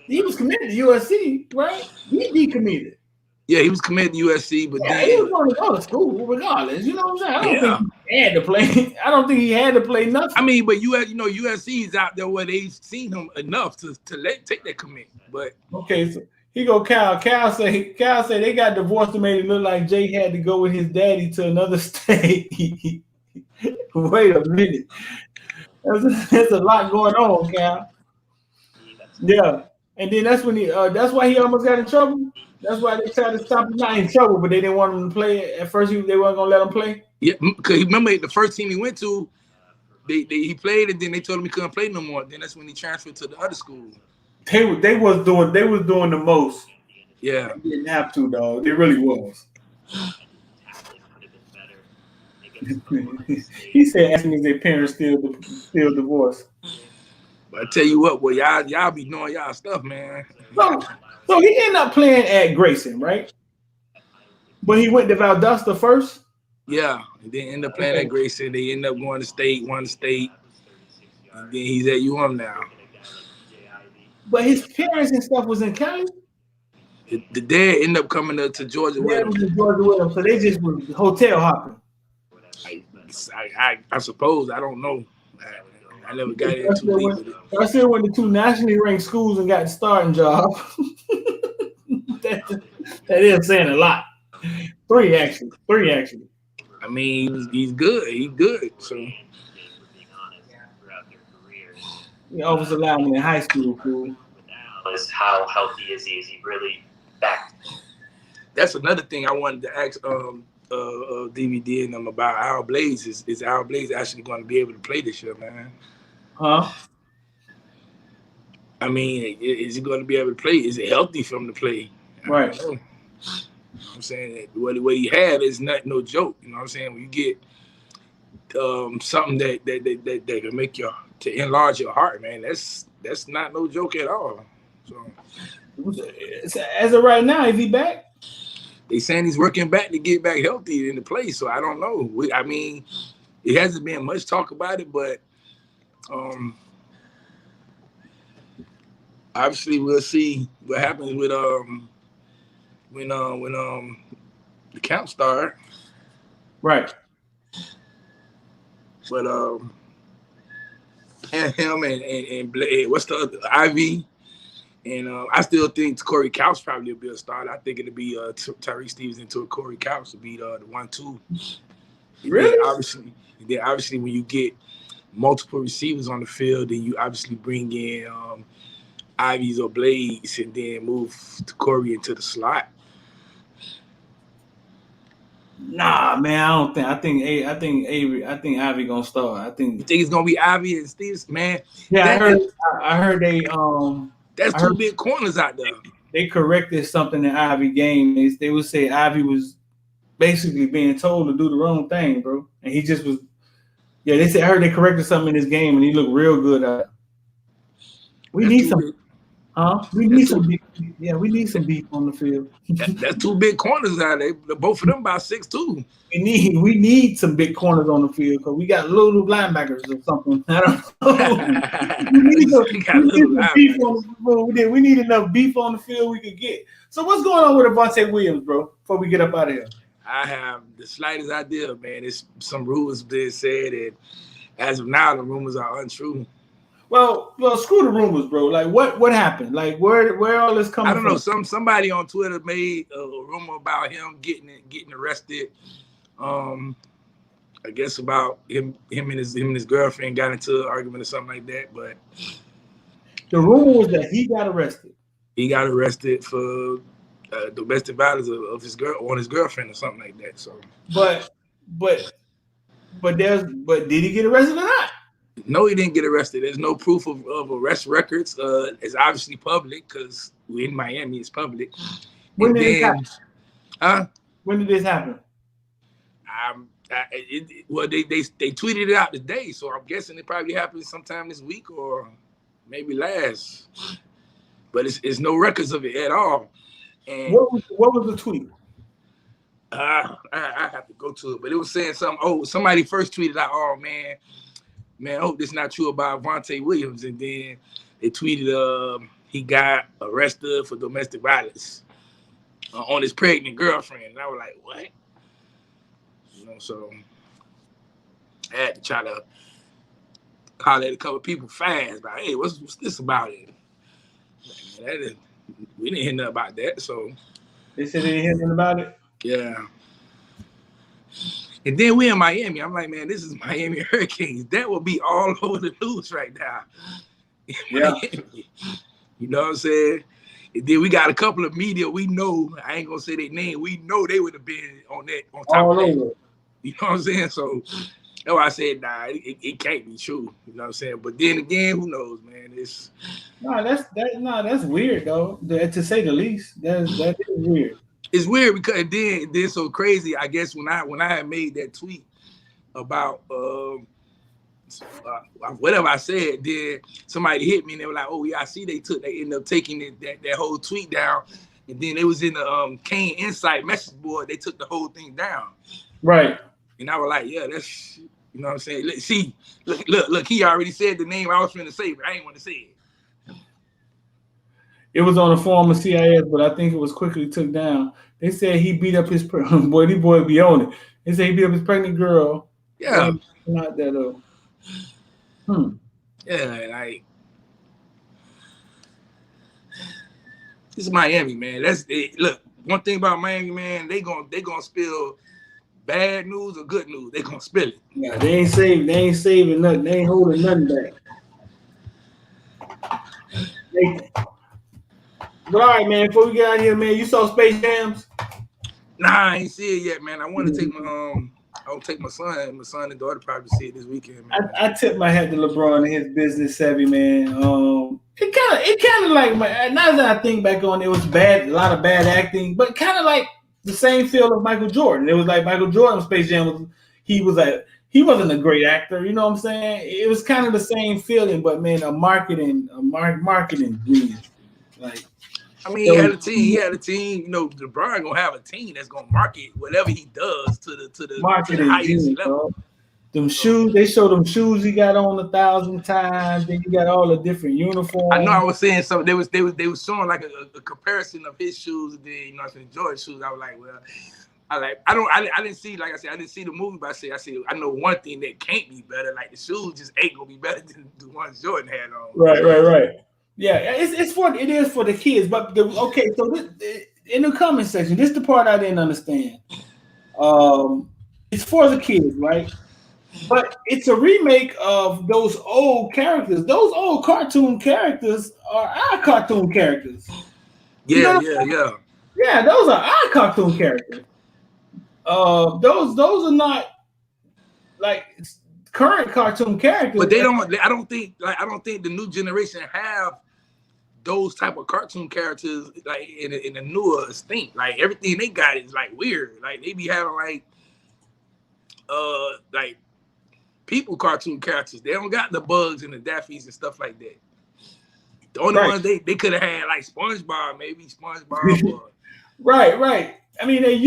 [SPEAKER 3] he was committed to USC, right? He decommitted.
[SPEAKER 2] Yeah, he was committed to USC, but
[SPEAKER 3] Yeah, he was
[SPEAKER 2] then
[SPEAKER 3] going to go to school regardless. You know what I'm saying? I don't
[SPEAKER 2] yeah.
[SPEAKER 3] think he had to play. I don't think he had to play nothing.
[SPEAKER 2] I mean, but USC is out there where they've seen him enough to take that commit. But
[SPEAKER 3] Okay, so he go Cal. Cal say they got divorced and made it look like Jay had to go with his daddy to another state. Wait a minute. There's a lot going on, Cal. Yeah. And then that's when that's why he almost got in trouble. That's why they tried to stop him, not in trouble, but they didn't want him to play. At first, they weren't gonna let him play.
[SPEAKER 2] yeah, because remember the first team he went to, he played, and then they told him he couldn't play no more. Then that's when he transferred to the other school.
[SPEAKER 3] They was doing the most.
[SPEAKER 2] Yeah,
[SPEAKER 3] They didn't have to, dog. They really was. He said, asking if their parents still divorced.
[SPEAKER 2] but I tell you what, boy, y'all be knowing y'all stuff, man.
[SPEAKER 3] So he ended up playing at Grayson, right? But he went to Valdosta first.
[SPEAKER 2] Yeah, and then end up playing at Grayson. They end up going to state, won the state, and then he's at UM now.
[SPEAKER 3] But his parents and stuff was in Cali.
[SPEAKER 2] The dad ended up coming up to Georgia with him.
[SPEAKER 3] So they just was hotel hopping.
[SPEAKER 2] I suppose. I don't know. I never got in too deep with it.
[SPEAKER 3] I still went to 2 nationally ranked schools and got a starting job. that is saying a lot. 3 actually.
[SPEAKER 2] I mean, he's good. He's good. So
[SPEAKER 3] he offers lineman in high school. Cool.
[SPEAKER 5] How healthy is he? Is he really back?
[SPEAKER 2] That's another thing I wanted to ask DVD and them about Al Blaze. Is Al Blaze actually going to be able to play this year, man?
[SPEAKER 3] Huh?
[SPEAKER 2] I mean, is he going to be able to play? Is it healthy for him to play?
[SPEAKER 3] Right.
[SPEAKER 2] I'm saying that what he had is no joke. You know what I'm saying? When you get something that can make to enlarge your heart, man, that's not no joke at all. So
[SPEAKER 3] as of right now, is he back?
[SPEAKER 2] They saying he's working back to get back healthy in the place. So I don't know. I mean, it hasn't been much talk about it, but obviously we'll see what happens with when the camp start.
[SPEAKER 3] Right.
[SPEAKER 2] But and him and what's the other Ivy, and I still think Corey Couch probably will be a starter. I think it'll be Tyrese Stevenson to Corey Couch to be the 1-2.
[SPEAKER 3] Really?
[SPEAKER 2] Then obviously when you get multiple receivers on the field, then you obviously bring in Ivies or Blades, and then move to Corey into the slot.
[SPEAKER 3] Nah, man, I don't think. I think Ivy gonna start.
[SPEAKER 2] You think it's gonna be Ivy and Steve, man?
[SPEAKER 3] Yeah, I heard they
[SPEAKER 2] That's two big corners out there.
[SPEAKER 3] They corrected something in Ivy game. They would say Ivy was basically being told to do the wrong thing, bro, and he just was. Yeah, they said I heard they corrected something in his game, and he looked real good at it. We need some. We need some beef on the field.
[SPEAKER 2] That's 2 big corners out there. Both of them about 6'2".
[SPEAKER 3] We need some big corners on the field because we got little linebackers or something. I don't know. We need enough beef on the field we could get. So what's going on with Avonte Williams, bro? Before we get up out of here,
[SPEAKER 2] I have the slightest idea, man. It's some rumors being said, and as of now, the rumors are untrue.
[SPEAKER 3] Well, screw the rumors, bro. Like, what happened? Like, where all this coming from?
[SPEAKER 2] I don't know. Somebody on Twitter made a rumor about him getting arrested. I guess about him and his girlfriend got into an argument or something like that. But
[SPEAKER 3] the rumor was that he got arrested.
[SPEAKER 2] He got arrested for domestic violence of his girlfriend or something like that. So,
[SPEAKER 3] but did he get arrested or not?
[SPEAKER 2] No, he didn't get arrested. There's no proof of arrest records. It's obviously public because we're in Miami. It's public.
[SPEAKER 3] When did this happen?
[SPEAKER 2] Huh?
[SPEAKER 3] When did this happen?
[SPEAKER 2] They tweeted it out today, so I'm guessing it probably happened sometime this week or maybe last. But it's no records of it at all. And
[SPEAKER 3] what was the tweet?
[SPEAKER 2] I have to go to it, but it was saying something. Oh, somebody first tweeted out, "Oh man, I hope this is not true about Avonte Williams," and then they tweeted, he got arrested for domestic violence. on his pregnant girlfriend. And I was like, what? You know, so I had to try to holler at a couple of people fast. Like, hey, what's this about it? Like, we didn't hear nothing about that. So
[SPEAKER 3] They said they didn't hear nothing about it.
[SPEAKER 2] yeah. And then we in Miami. I'm like, man, this is Miami Hurricanes. That will be all over the news right now.
[SPEAKER 3] Yeah.
[SPEAKER 2] You know what I'm saying? And then we got a couple of media we know. I ain't gonna say their name. We know they would have been on top
[SPEAKER 3] all
[SPEAKER 2] of that.
[SPEAKER 3] over.
[SPEAKER 2] You know what I'm saying? So that's why I said, nah, it can't be true. You know what I'm saying? But then again, who knows, man?
[SPEAKER 3] That's weird though. To say the least, that is weird.
[SPEAKER 2] It's weird because then so crazy. I guess when I had made that tweet about whatever I said, then somebody hit me and they were like, "Oh yeah, I see they ended up taking that whole tweet down." And then it was in the Kane Insight message board. They took the whole thing down.
[SPEAKER 3] Right.
[SPEAKER 2] And I was like, yeah, that's, you know what I'm saying? Look, he already said the name I was trying to say, but I ain't want to say it.
[SPEAKER 3] It was on the form of CIS, but I think it was quickly took down. They said he beat up his boy. These boys be on it. They said he beat up his pregnant girl.
[SPEAKER 2] Yeah.
[SPEAKER 3] Not that
[SPEAKER 2] Yeah, like this is Miami, man. That's it. Look, one thing about Miami, man, they gonna spill bad news or good news. They gonna spill it.
[SPEAKER 3] Yeah, they ain't saving nothing. They ain't holding nothing back. But all right, man. Before we get out of here, man, you saw Space Jams?
[SPEAKER 2] Nah, I ain't see it yet, man. I want to take I'll take my son. My son and daughter probably see it this weekend, man.
[SPEAKER 3] I tip my hat to LeBron and his business savvy, man. It kind of like now that I think back on it, was bad, a lot of bad acting, but kind of like the same feel of Michael Jordan. It was like Michael Jordan Space Jam he wasn't a great actor, you know what I'm saying? It was kind of the same feeling, but man, a marketing genius. Like,
[SPEAKER 2] I mean, he had a team. You know, LeBron gonna have a team that's gonna market whatever he does to the highest level.
[SPEAKER 3] Bro. Them shoes, they show them shoes he got on 1,000 times. Then you got all the different uniforms.
[SPEAKER 2] I know I was saying something. They was showing like a comparison of his shoes and then, you know, Jordan's shoes. I was like, well, I didn't see, like I said, I didn't see the movie, but I said I know one thing that can't be better. Like the shoes just ain't gonna be better than the ones Jordan had on.
[SPEAKER 3] Right. Yeah, it is for the kids, but so in the comment section, this is the part I didn't understand. It's for the kids, right? But it's a remake of those old characters. Those old cartoon characters are our cartoon characters.
[SPEAKER 2] Yeah.
[SPEAKER 3] Yeah, those are our cartoon characters. Those are not like current cartoon characters.
[SPEAKER 2] But I don't think the new generation have those type of cartoon characters like in a newer instinct. Like everything they got is like weird. Like they be having like people cartoon characters. They don't got the Bugs and the Daffies and stuff like that. The only ones they could have had like SpongeBob, maybe SpongeBob.
[SPEAKER 3] Right. I mean, it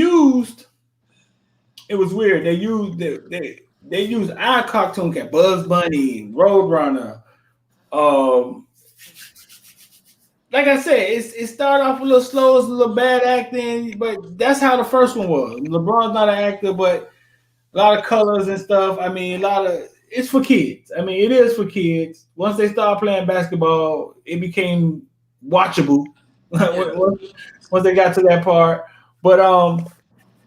[SPEAKER 3] was weird. They used our cartoon characters, Bugs Bunny, Roadrunner. Like I said, it started off a little slow, it's a little bad acting, but that's how the first one was. LeBron's not an actor, but a lot of colors and stuff. I mean, it's for kids. I mean, it is for kids. Once they started playing basketball, it became watchable. Once they got to that part, but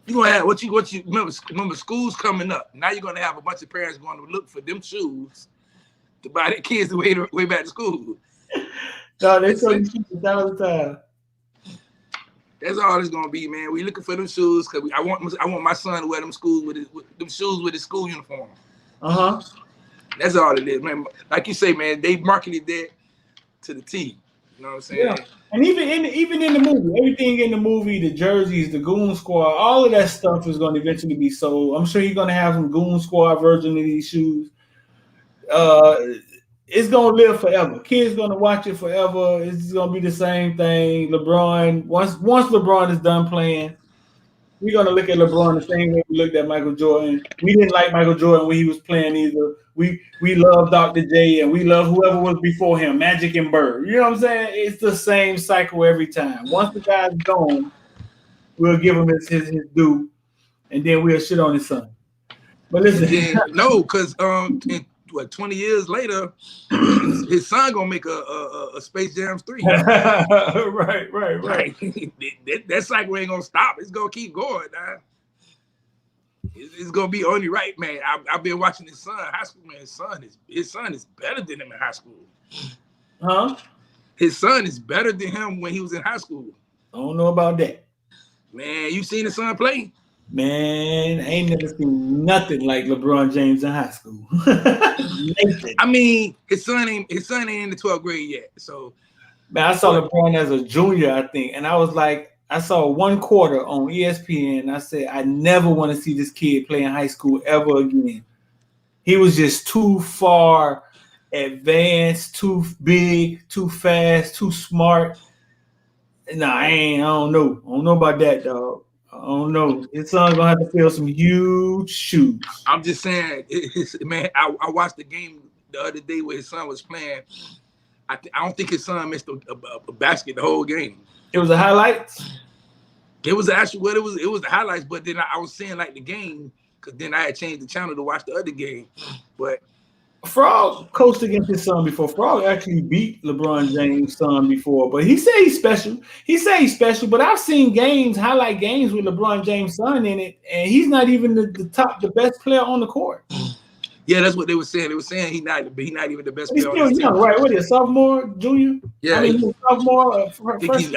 [SPEAKER 2] you gonna have what you remember school's coming up. Now you're gonna have a bunch of parents going to look for them shoes to buy their kids the way back to school.
[SPEAKER 3] No, they tell you all the time.
[SPEAKER 2] That's all it's gonna be, man. We looking for them shoes because I want my son to wear them shoes with his school uniform. That's all it is, man. Like you say, man, they marketed that to the T. You know what I'm saying?
[SPEAKER 3] Yeah. And even in the movie, everything in the movie, the jerseys, the Goon Squad, all of that stuff is going to eventually be sold. I'm sure you're going to have some Goon Squad version of these shoes. It's going to live forever. Kids going to watch it forever. It's going to be the same thing. LeBron, once LeBron is done playing, we're going to look at LeBron the same way we looked at Michael Jordan. We didn't like Michael Jordan when he was playing either. We love Dr. J and we love whoever was before him, Magic and Bird. You know what I'm saying? It's the same cycle every time. Once the guy's gone, we'll give him his due, and then we'll shit on his son. But listen,
[SPEAKER 2] no, because 20 years later, his son gonna make a Space Jam 3.
[SPEAKER 3] right.
[SPEAKER 2] That cycle ain't gonna stop. It's gonna keep going. It's gonna be only right, man. I've been watching his son in high school, man. His son is better than him in high school.
[SPEAKER 3] Huh?
[SPEAKER 2] His son is better than him when he was in high school.
[SPEAKER 3] I don't know about that.
[SPEAKER 2] Man, you seen his son play?
[SPEAKER 3] Man, I ain't never seen nothing like LeBron James in high school.
[SPEAKER 2] I mean, his son ain't in the 12th grade yet. So,
[SPEAKER 3] man, I saw LeBron as a junior, I think, and I was like, I saw one quarter on ESPN. And I said, I never want to see this kid play in high school ever again. He was just too far advanced, too big, too fast, too smart. Nah, I don't know. I don't know about that, dog. I don't know. His son gonna have to fill some huge shoes.
[SPEAKER 2] I'm just saying, man. I watched the game the other day where his son was playing. I don't think his son missed a basket the whole game.
[SPEAKER 3] It was the highlights.
[SPEAKER 2] It was actually what it was the highlights, but then I was seeing like the game because then I had changed the channel to watch the other game. But
[SPEAKER 3] Frog coached against his son before. Frog actually beat LeBron James' son before, but he said he's special. But I've seen highlight games with LeBron James' son in it, and he's not even the best player on the court.
[SPEAKER 2] Yeah, that's what they were saying. They were saying he's not even the best
[SPEAKER 3] He's
[SPEAKER 2] player.
[SPEAKER 3] still young, right? What is he, sophomore, junior?
[SPEAKER 2] Yeah,
[SPEAKER 3] he's a sophomore.
[SPEAKER 2] I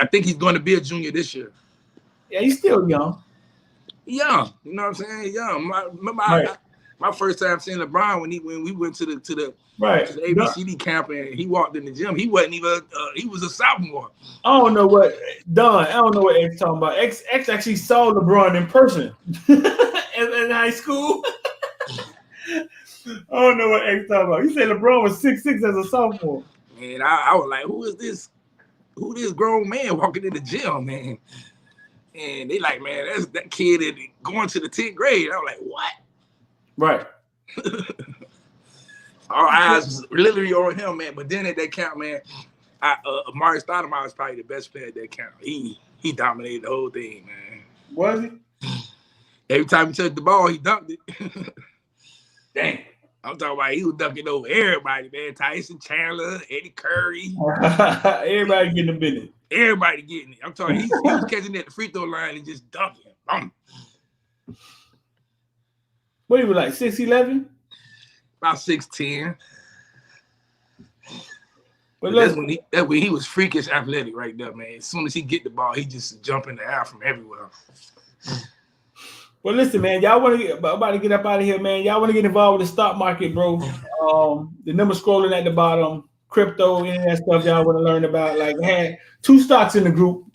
[SPEAKER 2] think he's going to be a junior this year.
[SPEAKER 3] Yeah, he's still young.
[SPEAKER 2] Young, you know what I'm saying? Young. My first time seeing LeBron when we went to the ABCD camp and he walked in the gym, he wasn't even he was a sophomore.
[SPEAKER 3] I don't know what X talking about. X actually saw LeBron in person in high school. I don't know what X talking about. He said LeBron was 6'6" as a sophomore.
[SPEAKER 2] Man, I was like, who is this? Who this grown man walking in the gym, man? And they like, man, that's that kid is going to the 10th grade. I was like, what?
[SPEAKER 3] Right.
[SPEAKER 2] Our eyes was literally on him, man. But then at that camp, man, Amari Stoudemire was probably the best player at that camp. He dominated the whole thing, man.
[SPEAKER 3] Was he?
[SPEAKER 2] Every time he touched the ball, he dunked it.
[SPEAKER 3] Dang.
[SPEAKER 2] I'm talking about he was dunking over everybody, man. Tyson Chandler, Eddie Curry.
[SPEAKER 3] Everybody getting the business.
[SPEAKER 2] Everybody getting it. I'm talking he was catching at the free throw line and just dunking.
[SPEAKER 3] What he was like, 6'11"?
[SPEAKER 2] About 6'10".
[SPEAKER 3] But
[SPEAKER 2] that's when he was freakish athletic right there, man. As soon as he get the ball, he just jump in the air from everywhere.
[SPEAKER 3] Well, listen, man, y'all want to about to get up out of here, man. Y'all want to get involved with the stock market, bro. The number scrolling at the bottom, crypto, any of that stuff y'all want to learn about. Like, I had two stocks in the group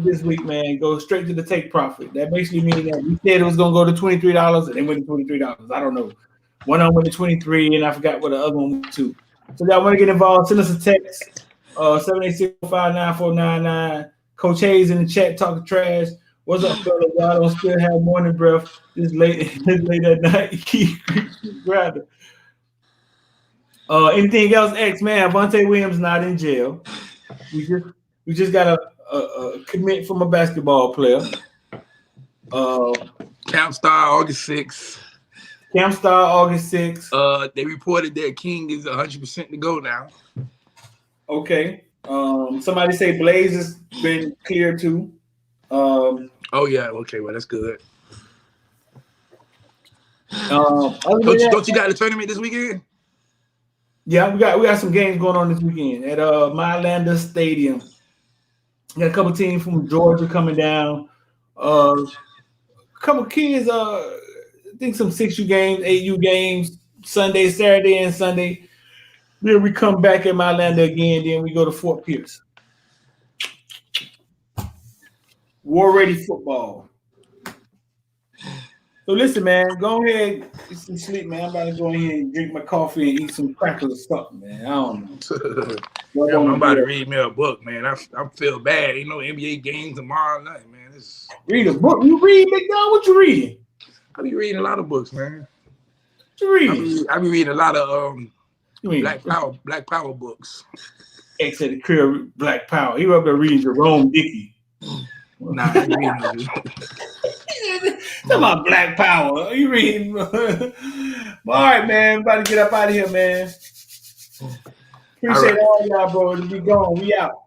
[SPEAKER 3] this week, man. Go straight to the take profit. That basically means that we said it was gonna go to $23 and it went to $23. I don't know. One of them went to 23, and I forgot what the other one went to. So y'all want to get involved? Send us a text. 786-59499. Coach Hayes in the chat talking trash. What's up, fellas? Y'all don't still have morning breath this late at night. Keep grabbing. Anything else, X, man? Vontae Williams not in jail. We just got a commit from a basketball player.
[SPEAKER 2] Camp Star August 6th. They reported that King is 100% to go now.
[SPEAKER 3] Okay. Somebody say Blaze has been cleared too.
[SPEAKER 2] Oh yeah. Okay. Well, that's good.
[SPEAKER 3] Don't
[SPEAKER 2] you got a tournament this weekend?
[SPEAKER 3] Yeah, we got some games going on this weekend at Mylanda Stadium. We got a couple teams from Georgia coming down. A couple kids. I think some 6U games, 8U games, Saturday, and Sunday. Then we come back at Mylanda again. Then we go to Fort Pierce. War ready football. So listen, man, go ahead, get some sleep, man. I'm about to go in here and drink my coffee and eat some crackers or something, man. I don't know.
[SPEAKER 2] I'm about to read me a book, man. I feel bad. Ain't no NBA games tomorrow night, man.
[SPEAKER 3] Read a book. You read, Big Dog? What you reading?
[SPEAKER 2] I be reading a lot of books, man.
[SPEAKER 3] What you reading?
[SPEAKER 2] I be reading a lot of Black Power books.
[SPEAKER 3] X at the crib, Black Power. He was up there reading Jerome Dickey.
[SPEAKER 2] Nah, I ain't reading no news.
[SPEAKER 3] Talk about Black Power. You reading? All right, man. About to get up out of here, man. Appreciate all y'all, bro. To be gone. We out.